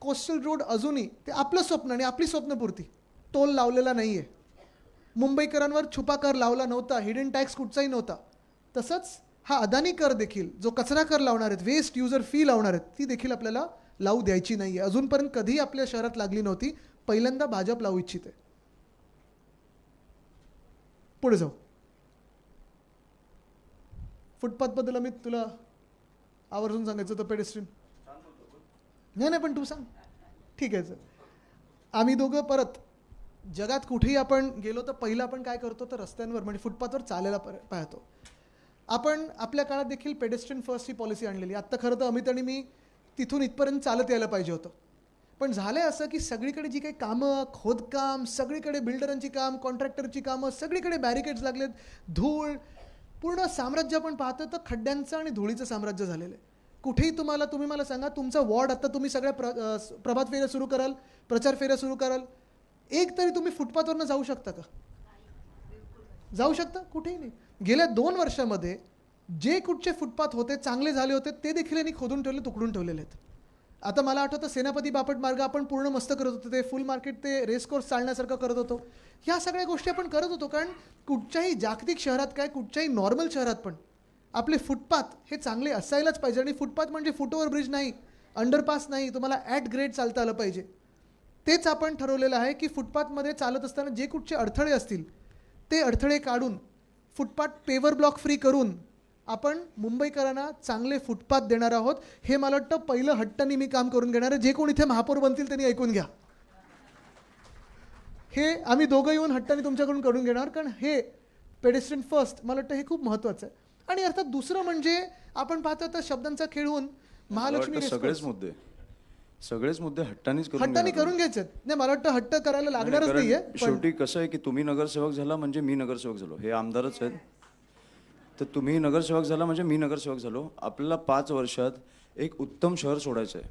कोस्टल रोड अजूनही ते आपलं स्वप्न आणि आपली स्वप्नपूर्ती, टोल लावलेला नाही आहे, मुंबईकरांवर छुपा कर लावला नव्हता, हिडन टॅक्स कुठचाही नव्हता. तसंच हा अदानी कर देखील जो कचरा कर लावणार आहेत, वेस्ट युजर फी लावणार आहेत, ती देखील आपल्याला लावू द्यायची नाही आहे. अजूनपर्यंत कधीही आपल्या शहरात लागली नव्हती, पहिल्यांदा भाजप लावू इच्छिते. पुढे जाऊ. फुटपाथबद्दल अमित तुला आवर्जून सांगायचं होतं, पेडेस्ट्रीन नाही पण तू सांग. ठीक आहे सर. आम्ही दोघं परत जगात कुठेही आपण गेलो तर पहिलं आपण काय करतो तर रस्त्यांवर म्हणजे फुटपाथवर चालायला पाहतो. आपण आपल्या काळात देखील पेडेस्ट्रियन फर्स्ट ही पॉलिसी आणलेली. आत्ता खरं तर अमित आणि मी तिथून इथपर्यंत चालत यायला पाहिजे होतं, पण झालं आहे असं की सगळीकडे जी काही कामं, खोदकाम, सगळीकडे बिल्डरांची काम, कॉन्ट्रॅक्टरची कामं, सगळीकडे बॅरिकेड्स लागलेत, धूळ, पूर्ण साम्राज्य आपण पाहतो तर खड्ड्यांचं आणि धुळीचं साम्राज्य झालेलं आहे. कुठेही तुम्ही मला सांगा, तुमचा वॉर्ड आत्ता तुम्ही सगळ्या प्रभात फेऱ्या सुरू कराल, प्रचार फेऱ्या सुरू कराल, एक तरी तुम्ही फुटपाथवरनं जाऊ शकता का? जाऊ शकता? कुठेही नाही. गेल्या 2 वर्षामध्ये जे कुठचे फुटपाथ होते, चांगले झाले होते, ते देखील यांनी खोदून ठेवले, तुकडून ठेवलेले आहेत. आता मला आठवतं सेनापती बापट मार्ग आपण पूर्ण मस्त करत होतो, ते फुल मार्केट ते रेस कोर्स चालण्यासारखं करत होतो. ह्या सगळ्या गोष्टी आपण करत होतो, कारण कुठच्याही जागतिक शहरात काय, कुठच्याही नॉर्मल शहरात पण आपले फुटपाथ हे चांगले असायलाच पाहिजे. आणि फुटपाथ म्हणजे फुटओव्हर ब्रिज नाही, अंडरपास नाही, तुम्हाला ॲट ग्रेड चालता आलं पाहिजे. तेच आपण ठरवलेलं आहे की फुटपाथमध्ये चालत असताना जे कुठचे अडथळे असतील ते अडथळे काढून फुटपाथ पेवर ब्लॉक फ्री करून आपण मुंबईकरांना चांगले फुटपाथ देणार आहोत. हे मला वाटतं पहिलं हट्टाने मी काम करून घेणार आहे. जे कोण इथे महापौर बनतील त्यांनी ऐकून घ्या. हे आम्ही दोघं येऊन हट्टाने तुमच्याकडून करून घेणार, कारण हे पेडेस्ट्रियन फर्स्ट मला वाटतं हे खूप महत्त्वाचं आहे. आणि अर्थात दुसरं म्हणजे आपण पाहतो तर शब्दांचा खेळ होऊन महालक्ष्मी मला वाटतं सगळेच मुद्दे हट्टानीच हट्टाने करून घ्यायचे. नाही, मला वाटतं हट्ट करायला लागणारच नाहीये. शेवटी कसं आहे की तुम्ही नगरसेवक झाला म्हणजे मी नगरसेवक झालो, हे आमदारच आहेत. तर तुम्ही नगरसेवक झाला म्हणजे मी नगरसेवक झालो. आपल्याला 5 वर्षात एक उत्तम शहर सोडायचं आहे.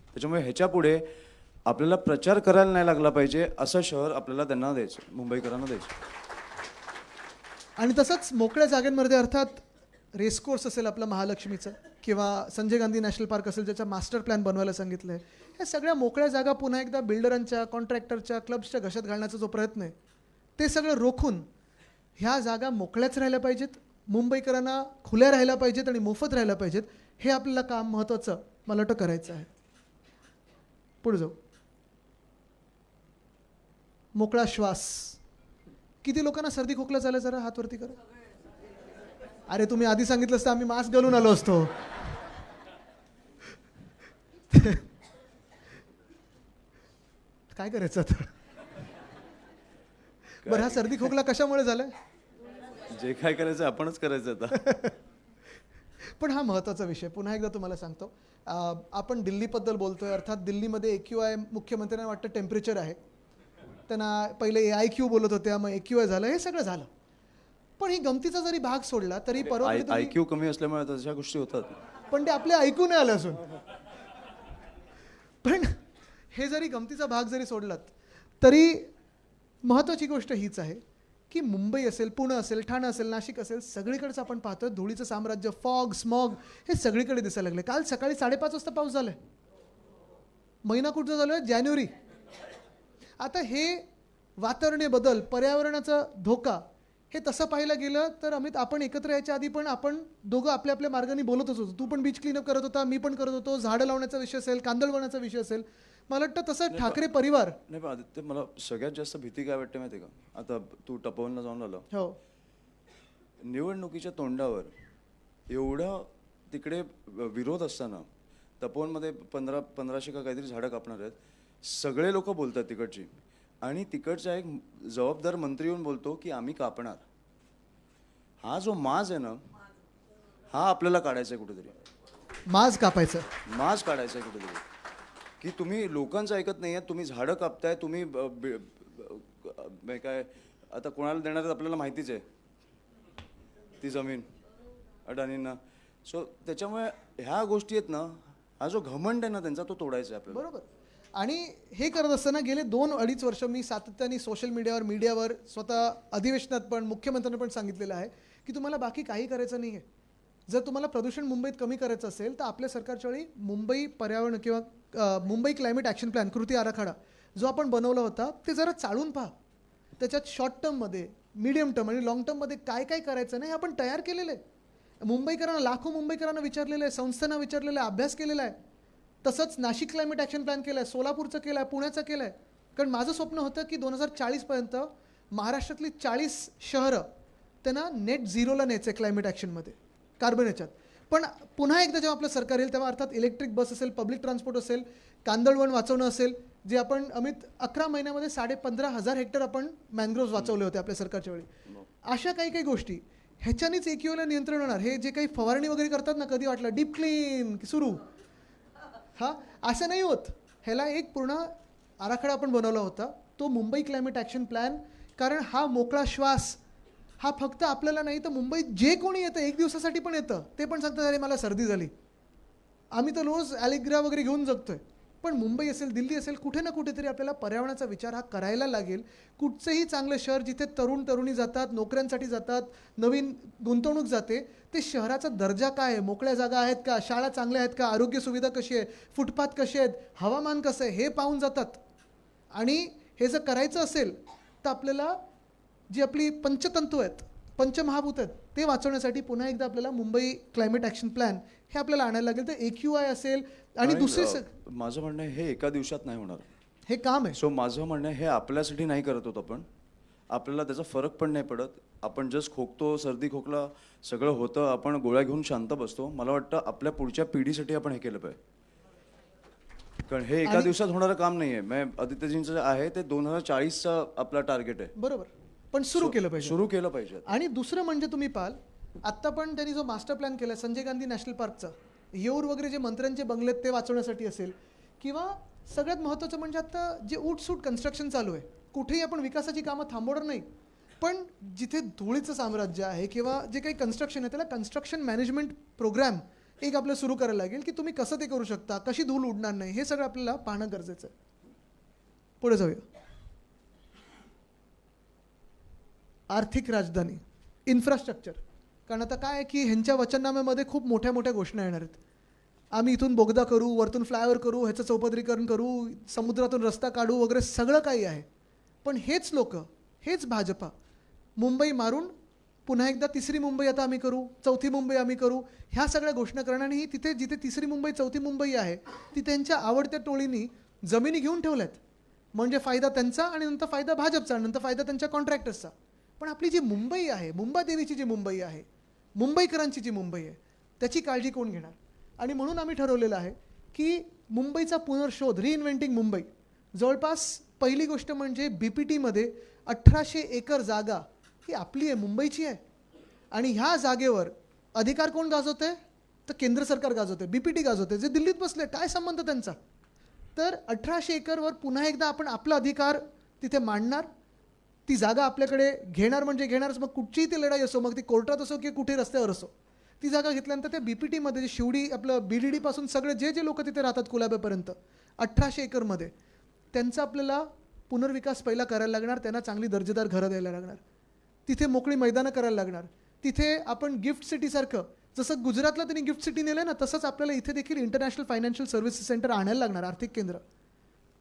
त्याच्यामुळे ह्याच्या पुढे आपल्याला प्रचार करायला नाही लागला पाहिजे, असं शहर आपल्याला त्यांना द्यायचं, मुंबईकरांना द्यायचं. आणि तसंच मोकळ्या जागांमध्ये अर्थात रेसकोर्स असेल आपलं महालक्ष्मीचं, किंवा संजय गांधी नॅशनल पार्क असेल ज्याचा मास्टर प्लॅन बनवायला सांगितलं आहे, ह्या सगळ्या मोकळ्या जागा पुन्हा एकदा बिल्डरांच्या, कॉन्ट्रॅक्टरच्या, क्लब्सच्या घशात घालण्याचा जो प्रयत्न आहे ते सगळं रोखून ह्या जागा मोकळ्याच राहिल्या पाहिजेत, मुंबईकरांना खुल्या राहिल्या पाहिजेत आणि मोफत राहिल्या पाहिजेत. हे आपल्याला काम महत्त्वाचं मला वाटतं करायचं आहे. पुढे जाऊ. मोकळा श्वास. किती लोकांना सर्दी खोकला झाला जरा हात वरती करा. अरे तुम्ही आधी सांगितलं असतं आम्ही मास्क घालून आलो असतो. काय करायचं आता? बरं, हा सर्दी खोकला कशामुळे झालाय? जे काय करायचं आपणच करायचं आता. पण हा महत्त्वाचा विषय पुन्हा एकदा तुम्हाला सांगतो. आपण दिल्लीबद्दल बोलतोय. अर्थात दिल्लीमध्ये AQI मुख्यमंत्र्यांना वाटतं टेम्परेचर आहे. त्यांना पहिले AIQ बोलत होत्या, मग AQI झालं, हे सगळं झालं. पण ही गमतीचा जरी भाग सोडला तरी परवा IQ कमी असल्यामुळे तशा गोष्टी होतात. पण ते आपले ऐकू नाही आलं असून. पण हे जरी गमतीचा भाग जरी सोडलात तरी महत्त्वाची गोष्ट हीच आहे की मुंबई असेल, पुणे असेल, ठाणे असेल, नाशिक असेल, सगळीकडेच आपण पाहतोय धुळीचं साम्राज्य, फॉग, स्मॉग हे सगळीकडे दिसायला लागले. काल सकाळी 5:30 वाजता पाऊस झालाय. महिना कुठचा झालोय? जानेवारी. आता हे वातावरणीय बदल, पर्यावरणाचा धोका, हे तसं पाहायला गेलं तर अमित, आपण एकत्र यायच्या आधी पण आपण दोघं आपल्या आपल्या मार्गाने बोलतच होतो. तू पण बीच क्लीनअप करत होता, मी पण करत होतो. झाडं लावण्याचा विषय असेल, कांदळवनाचा विषय असेल. मला वाटतं तसं ठाकरे परिवार. नाही पण आदित्य, मला सगळ्यात जास्त भीती काय वाटते माहिती आहे का? आता तू तपोवनला जाऊन आला, हो, निवडणुकीच्या तोंडावर एवढा तिकडे विरोध असताना तपोवनमध्ये 1500 का काहीतरी झाडं कापणार आहेत, सगळे लोक बोलतात तिकडची, आणि तिकडचा एक जबाबदार मंत्री येऊन बोलतो की आम्ही कापणार. हा जो माज आहे ना, हा आपल्याला काढायचा आहे कुठेतरी. माज कापायचं, माज काढायचा आहे कुठेतरी, की तुम्ही लोकांचं ऐकत नाही आहे, तुम्ही झाडं कापताय, तुम्ही काय आता कोणाला देणार आहेत आपल्याला माहितीच आहे ती जमीन अडाणींना. सो त्याच्यामुळे ह्या गोष्टी आहेत ना, हा जो घमंड आहे ना त्यांचा, तो तोडायचा आहे आपल्याला. बरोबर. आणि हे करत असताना गेले 2-2.5 वर्ष मी सातत्याने सोशल मीडियावर स्वतः अधिवेशनात पण, मुख्यमंत्र्यांना पण सांगितलेलं आहे की तुम्हाला बाकी काही करायचं नाही आहे. जर तुम्हाला प्रदूषण मुंबईत कमी करायचं असेल तर आपल्या सरकारच्या वेळी मुंबई पर्यावरण किंवा मुंबई क्लायमेट ॲक्शन प्लॅन, कृती आराखडा जो आपण बनवला होता, ते जरा चाळून पहा. त्याच्यात शॉर्ट टर्ममध्ये, मीडियम टर्म आणि लॉंग टर्ममध्ये काय काय करायचं नाही हे आपण तयार केलेलं आहे. मुंबईकरांना, लाखो मुंबईकरांना विचारलेलं आहे, संस्थांना विचारलेलं आहे, अभ्यास केलेला आहे. तसंच नाशिक क्लायमेट ॲक्शन प्लॅन केलं आहे, सोलापूरचं केलं आहे, पुण्याचं केलं आहे. कारण माझं स्वप्न होतं की 2040पर्यंत महाराष्ट्रातली 40 शहरं त्यांना नेट झिरोला न्यायचं आहे क्लायमेट ॲक्शनमध्ये, कार्बन याच्यात. पण पुन्हा एकदा जेव्हा आपलं सरकार येईल तेव्हा अर्थात इलेक्ट्रिक बस असेल, पब्लिक ट्रान्सपोर्ट असेल, कांदळवन वाचवणं असेल, जे आपण अमित 11 महिन्यामध्ये 15,500 हेक्टर आपण मॅनग्रोव्ज वाचवले होते आपल्या सरकारच्या वेळी. अशा काही काही गोष्टी ह्याच्यानेच AQIला नियंत्रण होणार. हे जे काही फवारणी वगैरे करतात ना, कधी वाटलं डीप क्लीन सुरू, हा असं नाही होत. ह्याला एक पूर्ण आराखडा आपण बनवला होता, तो मुंबई क्लायमेट ॲक्शन प्लॅन. कारण हा मोकळा श्वास हा फक्त आपल्याला नाही तर मुंबईत जे कोणी येतं, 1 दिवसासाठी पण येतं, ते पण सांगतात अरे मला सर्दी झाली. आम्ही तर रोज ॲलिग्रा वगैरे घेऊन जगतोय. पण मुंबई असेल, दिल्ली असेल, कुठे ना कुठेतरी आपल्याला पर्यावरणाचा विचार हा करायला लागेल. कुठचंही चांगलं शहर जिथे तरुण तरुणी जातात, नोकऱ्यांसाठी जातात, नवीन गुंतवणूक जाते, ते शहराचा दर्जा काय आहे, मोकळ्या जागा आहेत का, शाळा चांगल्या आहेत का, आरोग्य सुविधा कशी आहे, फुटपाथ कसे आहेत, हवामान कसं आहे, हे पाहून जातात. आणि हे जर करायचं असेल तर आपल्याला जी आपली पंचतंतू आहेत, पंचमहाभूत आहेत, ते वाचवण्यासाठी पुन्हा एकदा आपल्याला मुंबई क्लायमेट ॲक्शन प्लॅन हे आपल्याला आणायला लागेल. तर AQI असेल आणि दुसरी माझं म्हणणं आहे, हे एका दिवसात नाही होणार. हे काम आहे. सो माझं म्हणणं आहे, हे आपल्यासाठी नाही करत होत आपण. आपल्याला त्याचा फरक पण नाही पडत. आपण जस्ट खोकतो, सर्दी खोकला सगळं होतं, आपण गोळ्या घेऊन शांत बसतो. मला वाटतं आपल्या पुढच्या पिढीसाठी आपण हे केलं पाहिजे. कारण हे एका दिवसात होणारं काम नाही आहे. आदित्यजींचं जे आहे ते 2040चा आपला टार्गेट आहे. बरोबर, पण सुरू केलं पाहिजे. सुरू केलं पाहिजे. आणि दुसरं म्हणजे तुम्ही पाहाल, आत्ता पण त्यांनी जो मास्टर प्लॅन केला संजय गांधी नॅशनल पार्कचा, येऊर वगैरे जे मंत्र्यांचे बंगलेत ते वाचवण्यासाठी असेल, किंवा सगळ्यात महत्त्वाचं म्हणजे आता जे उठसूट कन्स्ट्रक्शन चालू आहे, कुठेही आपण विकासाची कामं थांबवणार नाही, पण जिथे धुळीचं साम्राज्य आहे किंवा जे काही कन्स्ट्रक्शन आहे त्याला कन्स्ट्रक्शन मॅनेजमेंट प्रोग्राम एक आपल्याला सुरू करायला लागेल की तुम्ही कसं ते करू शकता, कशी धूळ उडणार नाही, हे सगळं आपल्याला पाहणं गरजेचं आहे. पुढे जाऊया. आर्थिक राजधानी, इन्फ्रास्ट्रक्चर. कारण आता काय आहे की ह्यांच्या वचननाम्यामध्ये खूप मोठ्या मोठ्या घोषणा येणार आहेत. आम्ही इथून बोगदा करू, वरतून फ्लायओव्हर करू, ह्याचं चौपदरीकरण करू, समुद्रातून रस्ता काढू वगैरे सगळं काही आहे. पण हेच लोक, हेच भाजपा मुंबई मारून पुन्हा एकदा तिसरी मुंबई आता आम्ही करू, चौथी मुंबई आम्ही करू, ह्या सगळ्या घोषणा करणार. आणि तिथे जिथे तिसरी मुंबई चौथी मुंबई आहे ती त्यांच्या आवडत्या टोळींनी जमिनी घेऊन ठेवल्यात. म्हणजे फायदा त्यांचा आणि नंतर फायदा भाजपचा, नंतर फायदा त्यांच्या कॉन्ट्रॅक्टर्सचा. पण आपली जी मुंबई आहे, मुंबादेवीची जी मुंबई आहे, मुंबईकरांची जी मुंबई आहे, त्याची काळजी कोण घेणार? आणि म्हणून आम्ही ठरवलेलं आहे की मुंबईचा पुनर्शोध, रिइन्व्हेंटिंग मुंबई. जवळपास पहिली गोष्ट म्हणजे BPTमध्ये 1800 एकर जागा ही आपली आहे, मुंबईची आहे. आणि ह्या जागेवर अधिकार कोण गाजवते? तर केंद्र सरकार गाजवते, BPT गाजवते, जे दिल्लीत बसले. काय संबंध त्यांचा? तर 1800 एकरवर पुन्हा एकदा आपण आपला अधिकार तिथे मांडणार, ती जागा आपल्याकडे घेणार. म्हणजे घेणारच, मग कुठचीही ती लढाई असो, मग ती कोर्टात असो की कुठे रस्त्यावर असो, ती जागा घेतल्यानंतर त्या BPTमध्ये जे शिवडी आपलं BDD पासून सगळे जे जे लोक तिथे राहतात कुलाब्यापर्यंत 1800 एकरमध्ये, त्यांचा आपल्याला पुनर्विकास पहिला करायला लागणार. त्यांना चांगली दर्जेदार घरं द्यायला लागणार, तिथे मोकळी मैदानं करायला लागणार. तिथे आपण गिफ्ट सिटीसारखं, जसं गुजरातला त्यांनी गिफ्ट सिटी नेलं ना, तसंच आपल्याला इथे देखील इंटरनॅशनल फायनान्शियल सर्व्हिसेस सेंटर आणायला लागणार, आर्थिक केंद्र.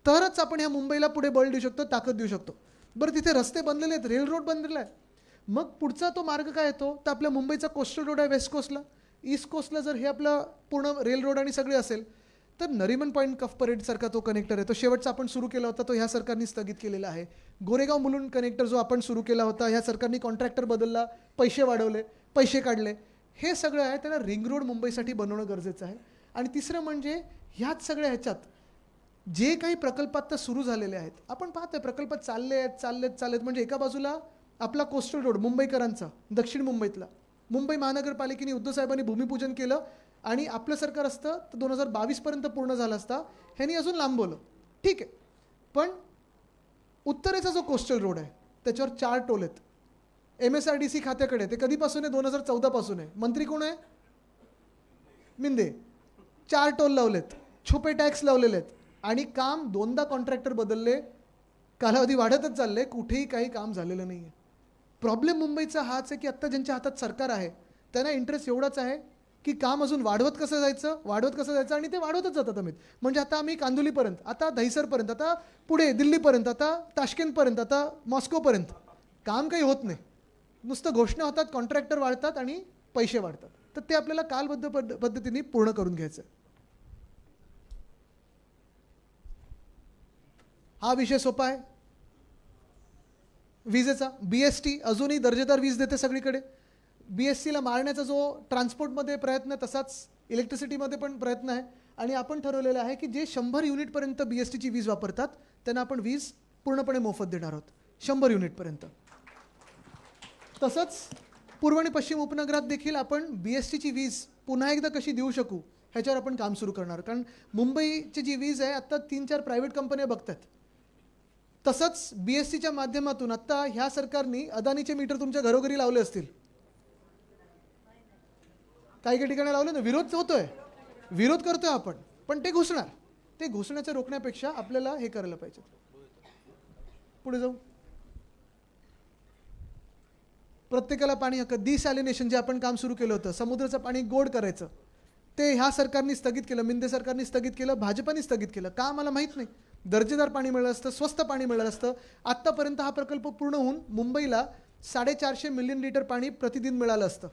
तरच आपण ह्या मुंबईला पुढे बळ देऊ शकतो, ताकद देऊ शकतो. बरं, तिथे रस्ते बनलेले आहेत, रेल रोड बनलेला आहे. मग पुढचा तो मार्ग काय येतो? तर आपल्या मुंबईचा कोस्टल रोड आहे वेस्ट कोस्टला, ईस्ट कोस्टला जर हे आपलं पूर्ण रेल रोड आणि सगळे असेल तर नरिमन पॉईंट कफ परेडसारखा तो कनेक्टर आहे, तो शेवटचा आपण सुरू केला होता, तो ह्या सरकारने स्थगित केलेला आहे. गोरेगाव मुलुंड कनेक्टर जो आपण सुरू केला होता, ह्या सरकारने कॉन्ट्रॅक्टर बदलला, पैसे वाढवले, पैसे काढले. हे सगळं आहे, त्याला रिंग रोड मुंबईसाठी बनवणं गरजेचं आहे. आणि तिसरं म्हणजे ह्याच सगळ्या ह्याच्यात जे काही प्रकल्प आत्ता सुरू झालेले आहेत, आपण पाहतोय प्रकल्प चाललेत. म्हणजे एका बाजूला आपला कोस्टल रोड मुंबईकरांचा, दक्षिण मुंबईतला, मुंबई महानगरपालिकेने उद्धव साहेबांनी भूमिपूजन केलं आणि आपलं सरकार असतं तर 2022पर्यंत पूर्ण झाला असता. ह्यांनी अजून लांबवलं, ठीक आहे. पण उत्तरेचा जो कोस्टल रोड आहे त्याच्यावर 4 टोल आहेत. MSRDC खात्याकडे ते कधीपासून आहे? 2014 पासून आहे. मंत्री कोण आहे? मिंदे. 4 टोल लावलेत, छुपे टॅक्स लावलेले आहेत आणि काम 2दा कॉन्ट्रॅक्टर बदलले, कालावधी वाढतच चालले, कुठेही काही काम झालेलं नाही आहे. प्रॉब्लेम मुंबईचा हाच आहे की आत्ता ज्यांच्या हातात सरकार आहे त्यांना इंटरेस्ट एवढाच आहे की काम अजून वाढवत कसं जायचं आणि ते वाढवतच जातात अमित. म्हणजे आता आम्ही कांदिवलीपर्यंत, आता दहिसरपर्यंत, आता पुढे दिल्लीपर्यंत, आता ताशकेंतपर्यंत, आता मॉस्कोपर्यंत काम काही होत नाही. नुसतं घोषणा होतात, कॉन्ट्रॅक्टर वाढतात आणि पैसे वाढतात. तर ते आपल्याला कालबद्ध पद्धतीने पूर्ण करून घ्यायचं आहे. हा विषय सोपा आहे. विजेचा BST अजूनही दर्जेदार वीज देते सगळीकडे. BSTला मारण्याचा जो ट्रान्सपोर्टमध्ये प्रयत्न आहे तसाच इलेक्ट्रिसिटीमध्ये पण प्रयत्न आहे. आणि आपण ठरवलेलं आहे की जे 100 युनिटपर्यंत BSTची वीज वापरतात त्यांना आपण वीज पूर्णपणे मोफत देणार आहोत, 100 युनिटपर्यंत. तसंच पूर्व आणि पश्चिम उपनगरात देखील आपण BSTची वीज पुन्हा एकदा कशी देऊ शकू ह्याच्यावर आपण काम सुरू करणार. कारण मुंबईची जी वीज आहे आत्ता 3-4 प्रायव्हेट कंपन्या बघतात. तसंच BSTच्या माध्यमातून आत्ता ह्या सरकारने अदानीचे मीटर तुमच्या घरोघरी लावले असतील, काही ठिकाणी लावले ना. विरोध होतोय, विरोध करतोय आपण, पण ते घुसणार. ते घुसण्याचं रोखण्यापेक्षा आपल्याला हे करायला पाहिजे. पुढे जाऊ. प्रत्येकाला पाणी हक्क, डिसॅलिनेशन जे आपण काम सुरू केलं होतं, समुद्राचं पाणी गोड करायचं, ते ह्या सरकारने स्थगित केलं, मिंदे सरकारने स्थगित केलं, भाजपाने स्थगित केलं. का मला माहीत नाही. दर्जेदार पाणी मिळालं असतं, स्वस्त पाणी मिळालं असतं. आत्तापर्यंत हा प्रकल्प पूर्ण होऊन मुंबईला 450 मिलियन लिटर पाणी प्रतिदिन मिळालं असतं.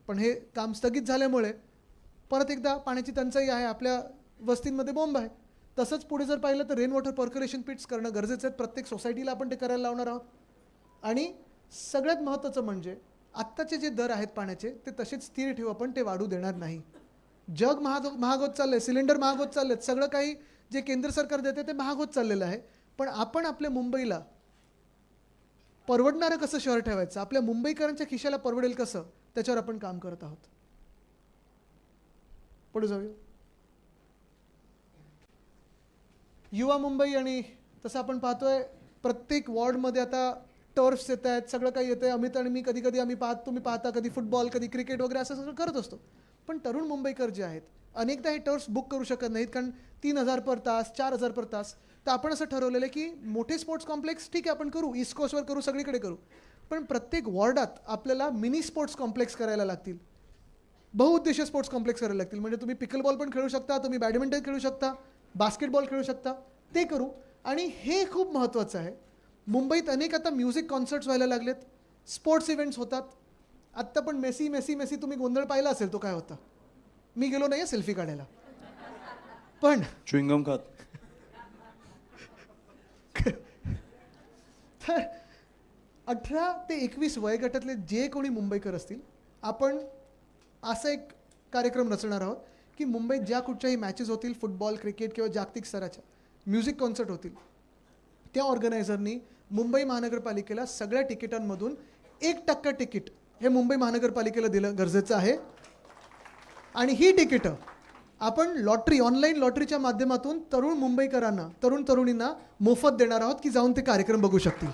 पण हे काम स्थगित झाल्यामुळे परत एकदा पाण्याची टंचाई आहे, आपल्या वस्तींमध्ये बोंब आहे. तसंच पुढे जर पाहिलं तर रेन वॉटर पर्क्युलेशन पिट्स करणं गरजेचं आहे. प्रत्येक सोसायटीला आपण ते करायला लावणार आहोत. आणि सगळ्यात महत्त्वाचं म्हणजे आत्ताचे जे दर आहेत पाण्याचे ते तसेच स्थिर ठेवू आपण, ते वाढू देणार नाही. जग महाग होत चाललंय, सिलेंडर महाग होत चाललेत, सगळं काही जे केंद्र सरकार देते ते महाग होत चाललेलं आहे. पण आपण आपल्या मुंबईला परवडणारं कसं शहर ठेवायचं, आपल्या मुंबईकरांच्या खिशाला परवडेल कसं, त्याच्यावर आपण काम करत आहोत. पुढे जाऊया. युवा मुंबई, आणि तसं आपण पाहतोय प्रत्येक वॉर्डमध्ये आता टर्फ्स येत आहेत, सगळं काही येतं आहे. अमित आणि मी कधी कधी तुम्ही पाहता कधी फुटबॉल, कधी क्रिकेट वगैरे असं सगळं करत असतो. पण तरुण मुंबईकर जे आहेत अनेकदा हे टर्फ्स बुक करू शकत नाहीत, कारण 3,000 पर तास, 4,000 पर तास. तर आपण असं ठरवलेलं आहे की मोठे स्पोर्ट्स कॉम्प्लेक्स ठीक आहे आपण करू, ईस्ट कोस्टवर करू, सगळीकडे करू. पण प्रत्येक वॉर्डात आपल्याला मिनी स्पोर्ट्स कॉम्प्लेक्स करायला लागतील, बहुउद्देशीय स्पोर्ट्स कॉम्प्लेक्स करायला लागतील. म्हणजे तुम्ही पिकलबॉल पण खेळू शकता, तुम्ही बॅडमिंटन खेळू शकता, बास्केटबॉल खेळू शकता, ते करू. आणि हे खूप महत्त्वाचं आहे. मुंबईत अनेक आता म्युझिक कॉन्सर्ट्स व्हायला लागलेत, स्पोर्ट्स इव्हेंट्स होतात. आत्ता पण मेसी मेसी मेसी तुम्ही गोंधळ पाहिला असेल, तो काय होता. मी गेलो नाही सेल्फी काढायला, पण च्युइंगम खात. तर 18 ते 21 वयोगटातले जे कोणी मुंबईकर असतील, आपण असा एक कार्यक्रम रचणार आहोत की मुंबईत ज्या कुठच्याही मॅचेस होतील, फुटबॉल, क्रिकेट किंवा जागतिक स्तराच्या म्युझिक कॉन्सर्ट होतील, त्या ऑर्गनायझरनी मुंबई महानगरपालिकेला सगळ्या तिकिटांमधून 1% तिकीट हे मुंबई महानगरपालिकेला दिलं गरजेचं आहे. आणि ही तिकीटं आपण लॉटरी, ऑनलाईन लॉटरीच्या माध्यमातून तरुण मुंबईकरांना, तरुण तरुणींना मोफत देणार आहोत की जाऊन ते कार्यक्रम बघू शकतील.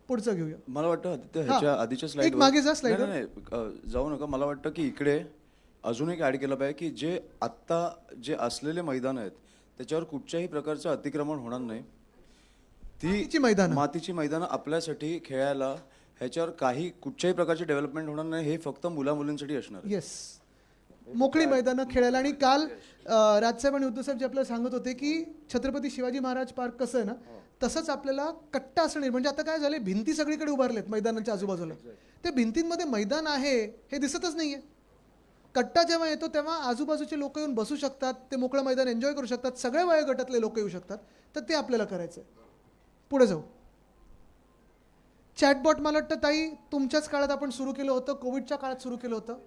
पुढचं घेऊया. मला वाटतं ह्याच्या आधीच्या एक मागे जा स्लाइड. स्लाइड. नाही जाऊ नका. मला वाटतं की इकडे अजून एक ॲड केलं पाहिजे की जे आत्ता जे असलेले मैदान आहेत त्याच्यावर कुठच्याही प्रकारचं अतिक्रमण होणार नाही. मातीची मैदानं आपल्यासाठी खेळायला, ह्याच्यावर काही कुठच्याही प्रकारची डेव्हलपमेंट होणार नाही. हे फक्त मुलांसाठी असणार. येस, मोकळी मैदानं खेळायला. आणि काल राजसाहेब आणि उद्धवसाहेब जे आपल्याला सांगत होते की छत्रपती शिवाजी महाराज पार्क कसं आहे ना, तसंच आपल्याला कट्टा असणे. म्हणजे आता काय झाले, भिंती सगळीकडे उभारलेत मैदानाच्या आजूबाजूला, त्या भिंतींमध्ये मैदान आहे हे दिसतच नाहीये. कट्टा जेव्हा येतो तेव्हा आजूबाजूचे लोक येऊन बसू शकतात, ते मोकळं मैदान एन्जॉय करू शकतात, सगळ्या वयोगटातले लोक येऊ शकतात. तर ते आपल्याला करायचं आहे. पुढे जाऊ. चॅटबॉट मला वाटतं ताई तुमच्याच काळात आपण सुरू केलं होतं, कोविडच्या काळात सुरू केलं होतं.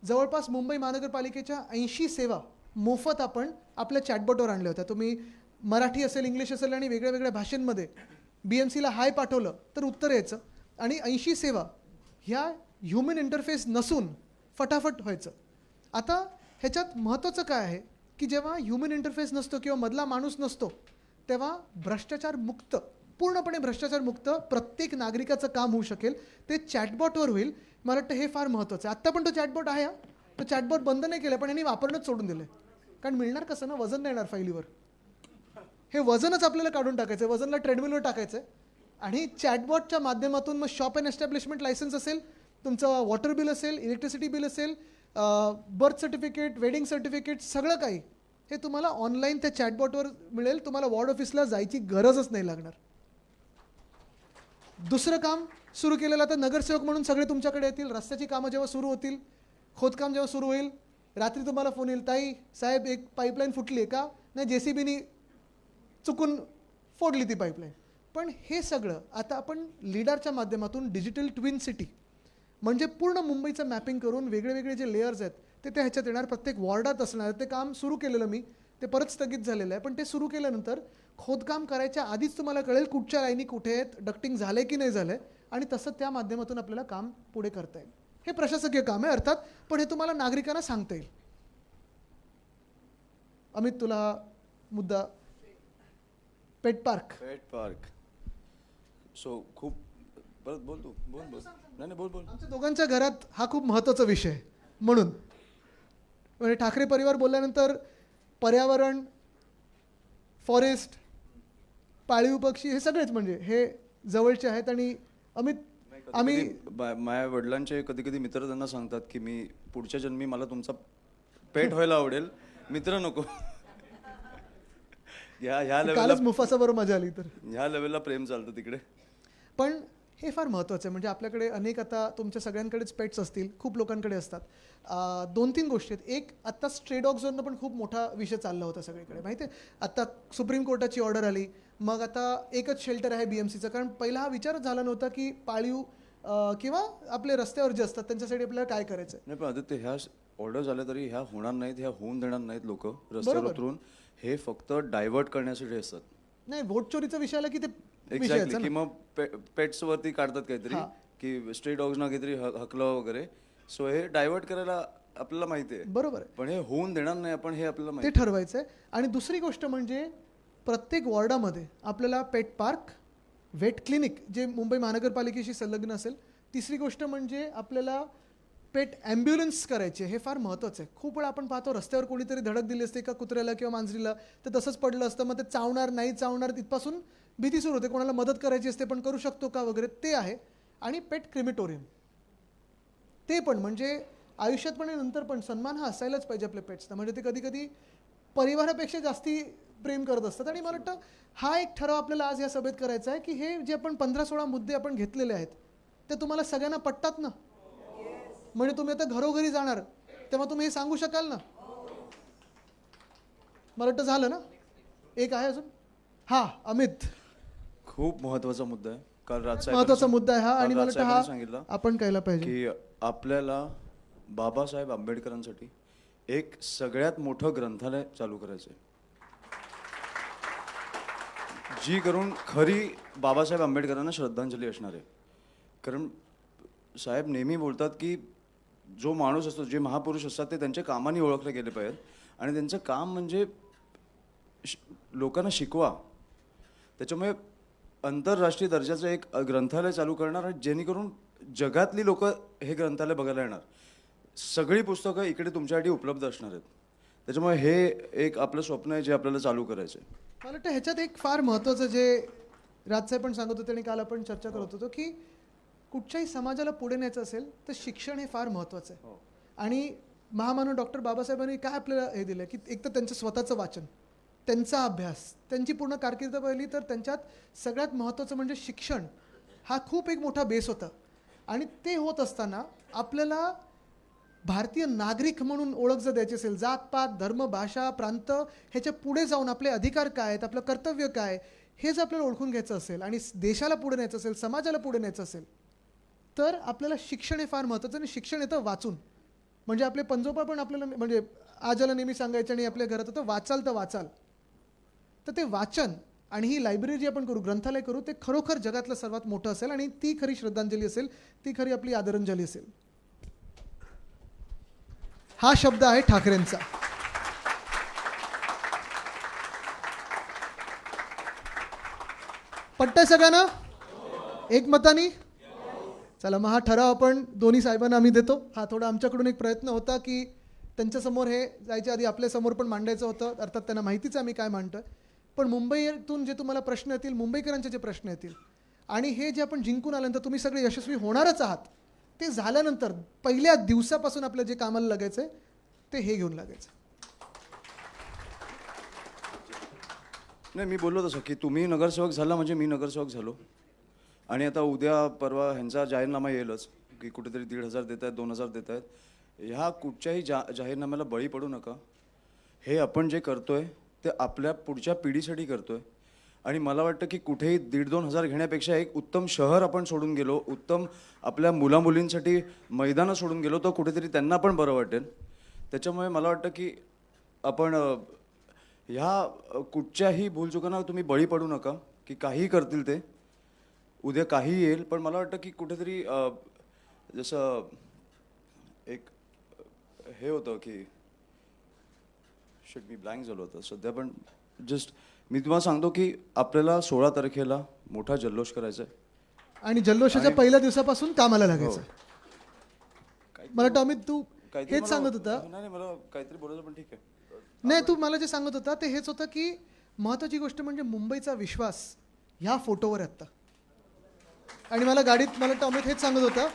जवळपास मुंबई महानगरपालिकेच्या 80 सेवा मोफत आपण आपल्या चॅटबॉटवर आणल्या होत्या. तुम्ही मराठी असेल, इंग्लिश असेल आणि वेगळ्या वेगळ्या भाषांमध्ये BMCला हाय पाठवलं तर उत्तर यायचं. आणि 80 सेवा ह्या ह्युमन इंटरफेस नसून फटाफट व्हायचं. आता ह्याच्यात महत्त्वाचं काय आहे की जेव्हा ह्युमन इंटरफेस नसतो किंवा मधला माणूस नसतो तेव्हा भ्रष्टाचार मुक्त, पूर्णपणे भ्रष्टाचार मुक्त प्रत्येक नागरिकाचं काम होऊ शकेल, ते चॅटबॉटवर होईल. मला वाटतं हे फार महत्त्वाचं आहे. आत्ता पण तो चॅटबॉट आहे, तो चॅटबॉट बंद नाही केला, पण यांनी वापरणंच सोडून दिलं. कारण मिळणार कसं ना, वजन नाही येणार फाईलीवर. हे वजनच आपल्याला काढून टाकायचं आहे, वजनला ट्रेडमिलवर टाकायचं आहे. आणि चॅटबॉटच्या माध्यमातून मग शॉप अँड एस्टॅब्लिशमेंट लायसन्स असेल, तुमचं वॉटर बिल असेल, इलेक्ट्रिसिटी बिल असेल, बर्थ सर्टिफिकेट, वेडिंग सर्टिफिकेट, सगळं काही हे तुम्हाला ऑनलाईन त्या चॅटबॉटवर मिळेल. तुम्हाला वॉर्ड ऑफिसला जायची गरजच नाही लागणार. दुसरं काम सुरू केलेलं, आता नगरसेवक म्हणून सगळे तुमच्याकडे येतील. रस्त्याची कामं जेव्हा सुरू होतील, खोदकाम जेव्हा सुरू होईल, रात्री तुम्हाला फोन येईल, ताई साहेब एक पाईपलाईन फुटली आहे का, नाही JCBनी चुकून फोडली ती पाईपलाईन. पण हे सगळं आता आपण लिडारच्या माध्यमातून डिजिटल ट्विन सिटी म्हणजे पूर्ण मुंबईचं मॅपिंग करून वेगळे वेगळे जे लेयर्स आहेत ते त्या ह्याच्यात येणार, प्रत्येक वॉर्डात असणार. ते काम सुरू केलेलं मी, ते परत स्थगित झालेलं आहे. पण ते सुरू केल्यानंतर खोदकाम करायच्या आधीच तुम्हाला कळेल कुठच्या लाईनी कुठे आहेत, डक्टिंग झालंय की नाही झालंय, आणि तसं त्या माध्यमातून आपल्याला काम पुढे करता येईल. हे प्रशासकीय काम आहे अर्थात, पण हे तुम्हाला नागरिकांना सांगता येईल. अमित, तुला मुद्दा पेट पार्क. सो खूप परत बोल तू, बोल. नाही बोल. आमच्या दोघांच्या घरात हा खूप महत्त्वाचा विषय आहे. म्हणून म्हणजे ठाकरे परिवार बोलल्यानंतर पर्यावरण, फॉरेस्ट, पाळीव पक्षी हे सगळेच म्हणजे हे जवळचे आहेत. आणि अमित आम्ही माझ्या वडिलांचे कधी कधी मित्र त्यांना सांगतात की मी पुढच्या जन्मी मला तुमचा पेट व्हायला आवडेल, मित्र नको. ह्या लेवलला कालच मुफासाबरोबर मजा आली. तर ह्या लेवलला प्रेम चालतं तिकडे. पण हे फार महत्त्वाचं आहे. म्हणजे आपल्याकडे अनेक आता तुमच्या सगळ्यांकडेच पेट्स असतील, खूप लोकांकडे असतात. 2-3 गोष्टी आहेत. एक, आत्ता स्ट्रे डॉग्सवरनं पण खूप मोठा विषय चालला होता सगळीकडे, माहिती आहे. आत्ता सुप्रीम कोर्टाची ऑर्डर आली, मग आता एकच शेल्टर आहे BMCचं. कारण पहिला हा विचारच झाला नव्हता की पाळीव किंवा आपले रस्त्यावर जे असतात त्यांच्यासाठी आपल्याला काय करायचं आहे. नाही पण आदित्य, ह्या ऑर्डर झाल्या तरी ह्या होणार नाहीत, ह्या होऊन देणार नाहीत लोक रस्त्यावर बरोबर. उतरून. हे फक्त डायव्हर्ट करण्यासाठी असतात. नाही, व्होट चोरीचा विषय आला की ते एक्झॅक्टली. विषयाचं की ना. मग पेट्स वरती काढतात काहीतरी हां. की स्ट्रे डॉग्सना काहीतरी हकलं वगैरे. सो हे डायव्हर्ट करायला आपल्याला माहिती आहे, बरोबर आहे. पण हे होऊन देणार नाही आपण, हे आपल्याला ते माहिती ठरवायचं आहे. आणि दुसरी गोष्ट म्हणजे प्रत्येक वॉर्डामध्ये आपल्याला पेट पार्क, व्हेट क्लिनिक जे मुंबई महानगरपालिकेशी संलग्न असेल. तिसरी गोष्ट म्हणजे आपल्याला पेट ॲम्ब्युलन्स करायचे. हे फार महत्त्वाचं आहे. खूप वेळा आपण पाहतो रस्त्यावर कोणीतरी धडक दिली असते का कुत्र्याला किंवा मांजरीला, तर तसंच पडलं असतं. मग ते चावणार नाही चावणार तिथपासून भीती सुरू होते. कोणाला मदत करायची असते पण करू शकतो का वगैरे, ते आहे. आणि पेट क्रिमेटोरियम, ते पण म्हणजे आयुष्यात पण आणि नंतर पण सन्मान हा असायलाच पाहिजे आपल्या पेट्सना. म्हणजे ते कधी कधी परिवारापेक्षा जास्ती प्रेम करत असतात. आणि मला वाटतं हा एक ठराव आपल्याला आज या सभेत करायचा आहे की हे जे आपण 15-16 मुद्दे आपण घेतलेले आहेत ते तुम्हाला सगळ्यांना पटतात ना. म्हणजे तुम्ही आता घरोघरी जाणार तेव्हा तुम्ही हे सांगू शकाल ना. मला वाटतं झालं ना. एक आहे अजून. हा अमित, खूप महत्वाचा मुद्दा आहे. काल महत्वाचा मुद्दा आहे हा. आणि मला वाटतं राजसाहेबांनी हा सांगितलं आपण कळला पाहिजे की आपल्याला बाबासाहेब आंबेडकरांसाठी एक सगळ्यात मोठं ग्रंथालय चालू करायचं आहे, जी करून खरी बाबासाहेब आंबेडकरांना श्रद्धांजली असणार आहे. कारण साहेब नेहमी बोलतात की जो माणूस असतो, जे महापुरुष असतात ते त्यांच्या कामाने ओळखले गेले पाहिजेत. आणि त्यांचं काम म्हणजे लोकांना शिकवा. त्याच्यामुळे आंतरराष्ट्रीय दर्जाचं एक ग्रंथालय चालू करणार, आणि जेणेकरून जगातली लोक हे ग्रंथालय बघायला येणार. सगळी पुस्तकं इकडे तुमच्यासाठी उपलब्ध असणार आहेत. त्याच्यामुळे हे एक आपलं स्वप्न आहे जे आपल्याला चालू करायचं आहे. मला वाटतं ह्याच्यात एक फार महत्त्वाचं जे राजसाहेब पण सांगत होते आणि काल आपण चर्चा करत होतो की कुठच्याही समाजाला पुढे न्यायचं असेल तर शिक्षण हे फार महत्त्वाचं आहे. आणि महामानव डॉक्टर बाबासाहेबांनी काय आपल्याला हे दिलं की एक तर त्यांचं स्वतःचं वाचन, त्यांचा अभ्यास, त्यांची पूर्ण कारकीर्द पाहिली तर त्यांच्यात सगळ्यात महत्त्वाचं म्हणजे शिक्षण हा खूप एक मोठा बेस होता. आणि ते होत असताना आपल्याला भारतीय नागरिक म्हणून ओळख जर द्यायची असेल, जातपात, धर्म, भाषा, प्रांत ह्याच्या पुढे जाऊन आपले अधिकार काय आहेत, आपलं कर्तव्य काय, हे जर आपल्याला ओळखून घ्यायचं असेल आणि देशाला पुढे न्यायचं असेल, समाजाला पुढे न्यायचं असेल, तर आपल्याला शिक्षण हे फार महत्त्वाचं. आणि शिक्षण येतं वाचून. म्हणजे आपले पंजोबा पण आपल्याला म्हणजे आजाला नेहमी सांगायचे आणि आपल्या घरात होतं वाचाल तर वाचाल. तर ते वाचन आणि ही लायब्ररी जी आपण करू, ग्रंथालय करू, ते खरोखर जगातलं सर्वात मोठं असेल आणि ती खरी श्रद्धांजली असेल, ती खरी आपली आदरांजली असेल. हा शब्द आहे ठाकरेंचा. पट्टय सगळ्यांना एकमतानी. चला मग हा ठराव आपण दोन्ही साहेबांना आम्ही देतो. हा थोडा आमच्याकडून एक प्रयत्न होता की त्यांच्यासमोर हे जायच्या आधी आपल्यासमोर पण मांडायचं होतं. अर्थात त्यांना माहितीच आहे आम्ही काय मांडतोय. पण मुंबईतून जे तुम्हाला प्रश्न येतील, मुंबईकरांचे जे प्रश्न येतील, आणि हे जे आपण जिंकून आल्यानंतर तुम्ही सगळे यशस्वी होणारच आहात, ते झाल्यानंतर पहिल्या दिवसापासून आपलं जे कामाला लागायचं आहे ते हे घेऊन लागायचं. नाही, मी बोललो तसं की तुम्ही नगरसेवक झाला म्हणजे मी नगरसेवक झालो. आणि आता उद्या परवा ह्यांचा जाहीरनामा येईलच की कुठेतरी 1,500 देत आहेत, 2,000 देत आहेत. ह्या कुठच्याही जाहीरनाम्याला बळी पडू नका. हे आपण जे करतोय ते आपल्या पुढच्या पिढीसाठी करतोय. आणि मला वाटतं की कुठेही 1,500-2,000 हजार घेण्यापेक्षा एक उत्तम शहर आपण सोडून गेलो, उत्तम आपल्या मुलामुलींसाठी मैदानं सोडून गेलो, तर कुठेतरी त्यांना पण बरं वाटेल. त्याच्यामुळे मला वाटतं की आपण ह्या कुठच्याही भूलचुकांना तुम्ही बळी पडू नका की काहीही करतील ते, उद्या काही येईल. पण मला वाटतं की कुठेतरी जसं एक हे होतं की मी ब्लँक झालो होतं सध्या. पण जस्ट मी तुम्हाला सांगतो की आपल्याला 16 तारखेला मोठा जल्लोष करायचा आहे. आणि जल्लोषाच्या पहिल्या दिवसापासून कामाला लागायचं. मला वाटतं अमित तू काहीतरी हेच मला- सांगत होता. नाही नाही, मला काहीतरी बोलायचं पण ठीक आहे. नाही, तू मला जे सांगत होता ते हेच होतं की महत्त्वाची गोष्ट म्हणजे मुंबईचा विश्वास ह्या फोटोवर आहे आत्ता. आणि मला गाडीत मला वाटतं अमित हेच सांगत होता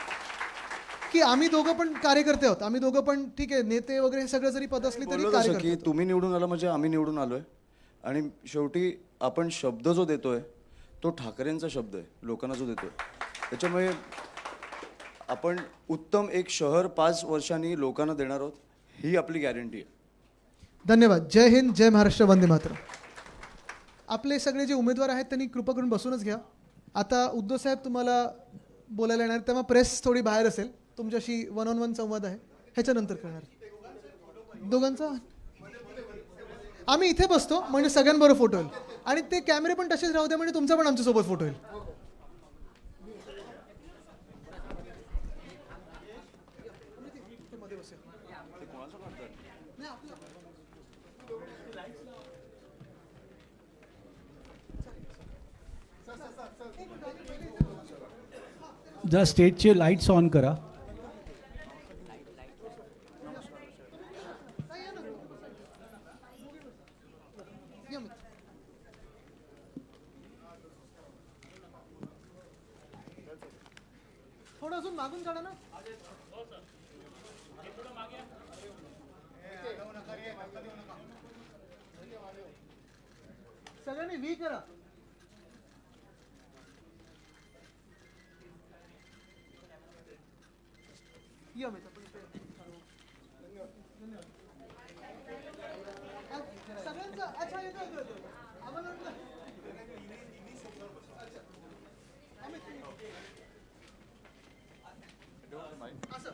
की आम्ही दोघं पण कार्यकर्ते आहोत. आम्ही दोघं पण ठीक आहे, नेते वगैरे हे सगळं जरी पद असली तरी बोललो तसं कार्यकर्ते की आहोत. तुम्ही निवडून आला म्हणजे आम्ही निवडून आलोय. आणि शेवटी आपण शब्द जो देतोय तो ठाकरेंचा शब्द आहे, लोकांना जो देतोय. त्याच्यामुळे आपण उत्तम एक शहर 5 वर्षांनी लोकांना देणार आहोत, ही आपली गॅरंटी आहे. धन्यवाद. जय हिंद, जय महाराष्ट्र, वंदे मातरम. आपले सगळे जे उमेदवार आहेत त्यांनी कृपा करून बसूनच घ्या. आता उद्धव साहेब तुम्हाला बोलायला येणार, तेव्हा प्रेस थोडी बाहेर असेल, तुमच्याशी 1-on-1 संवाद आहे, ह्याच्यानंतर करणार. दोघांचा आम्ही इथे बसतो म्हणजे सगळ्यांबरोबर फोटो होईल. आणि ते कॅमेरे पण तसेच राहू द्या म्हणजे तुमचा पण आमच्यासोबत फोटो होईल. जरा स्टेजचे लाईट्स ऑन करा. या मग. थोडं अजून मागून काढा ना. सगळ्यांनी व्ही करा. या मित्र, आपण इथे. सगळ्यांचा अच्छा येतो आम्हाला वाटलं. अच्छा. असं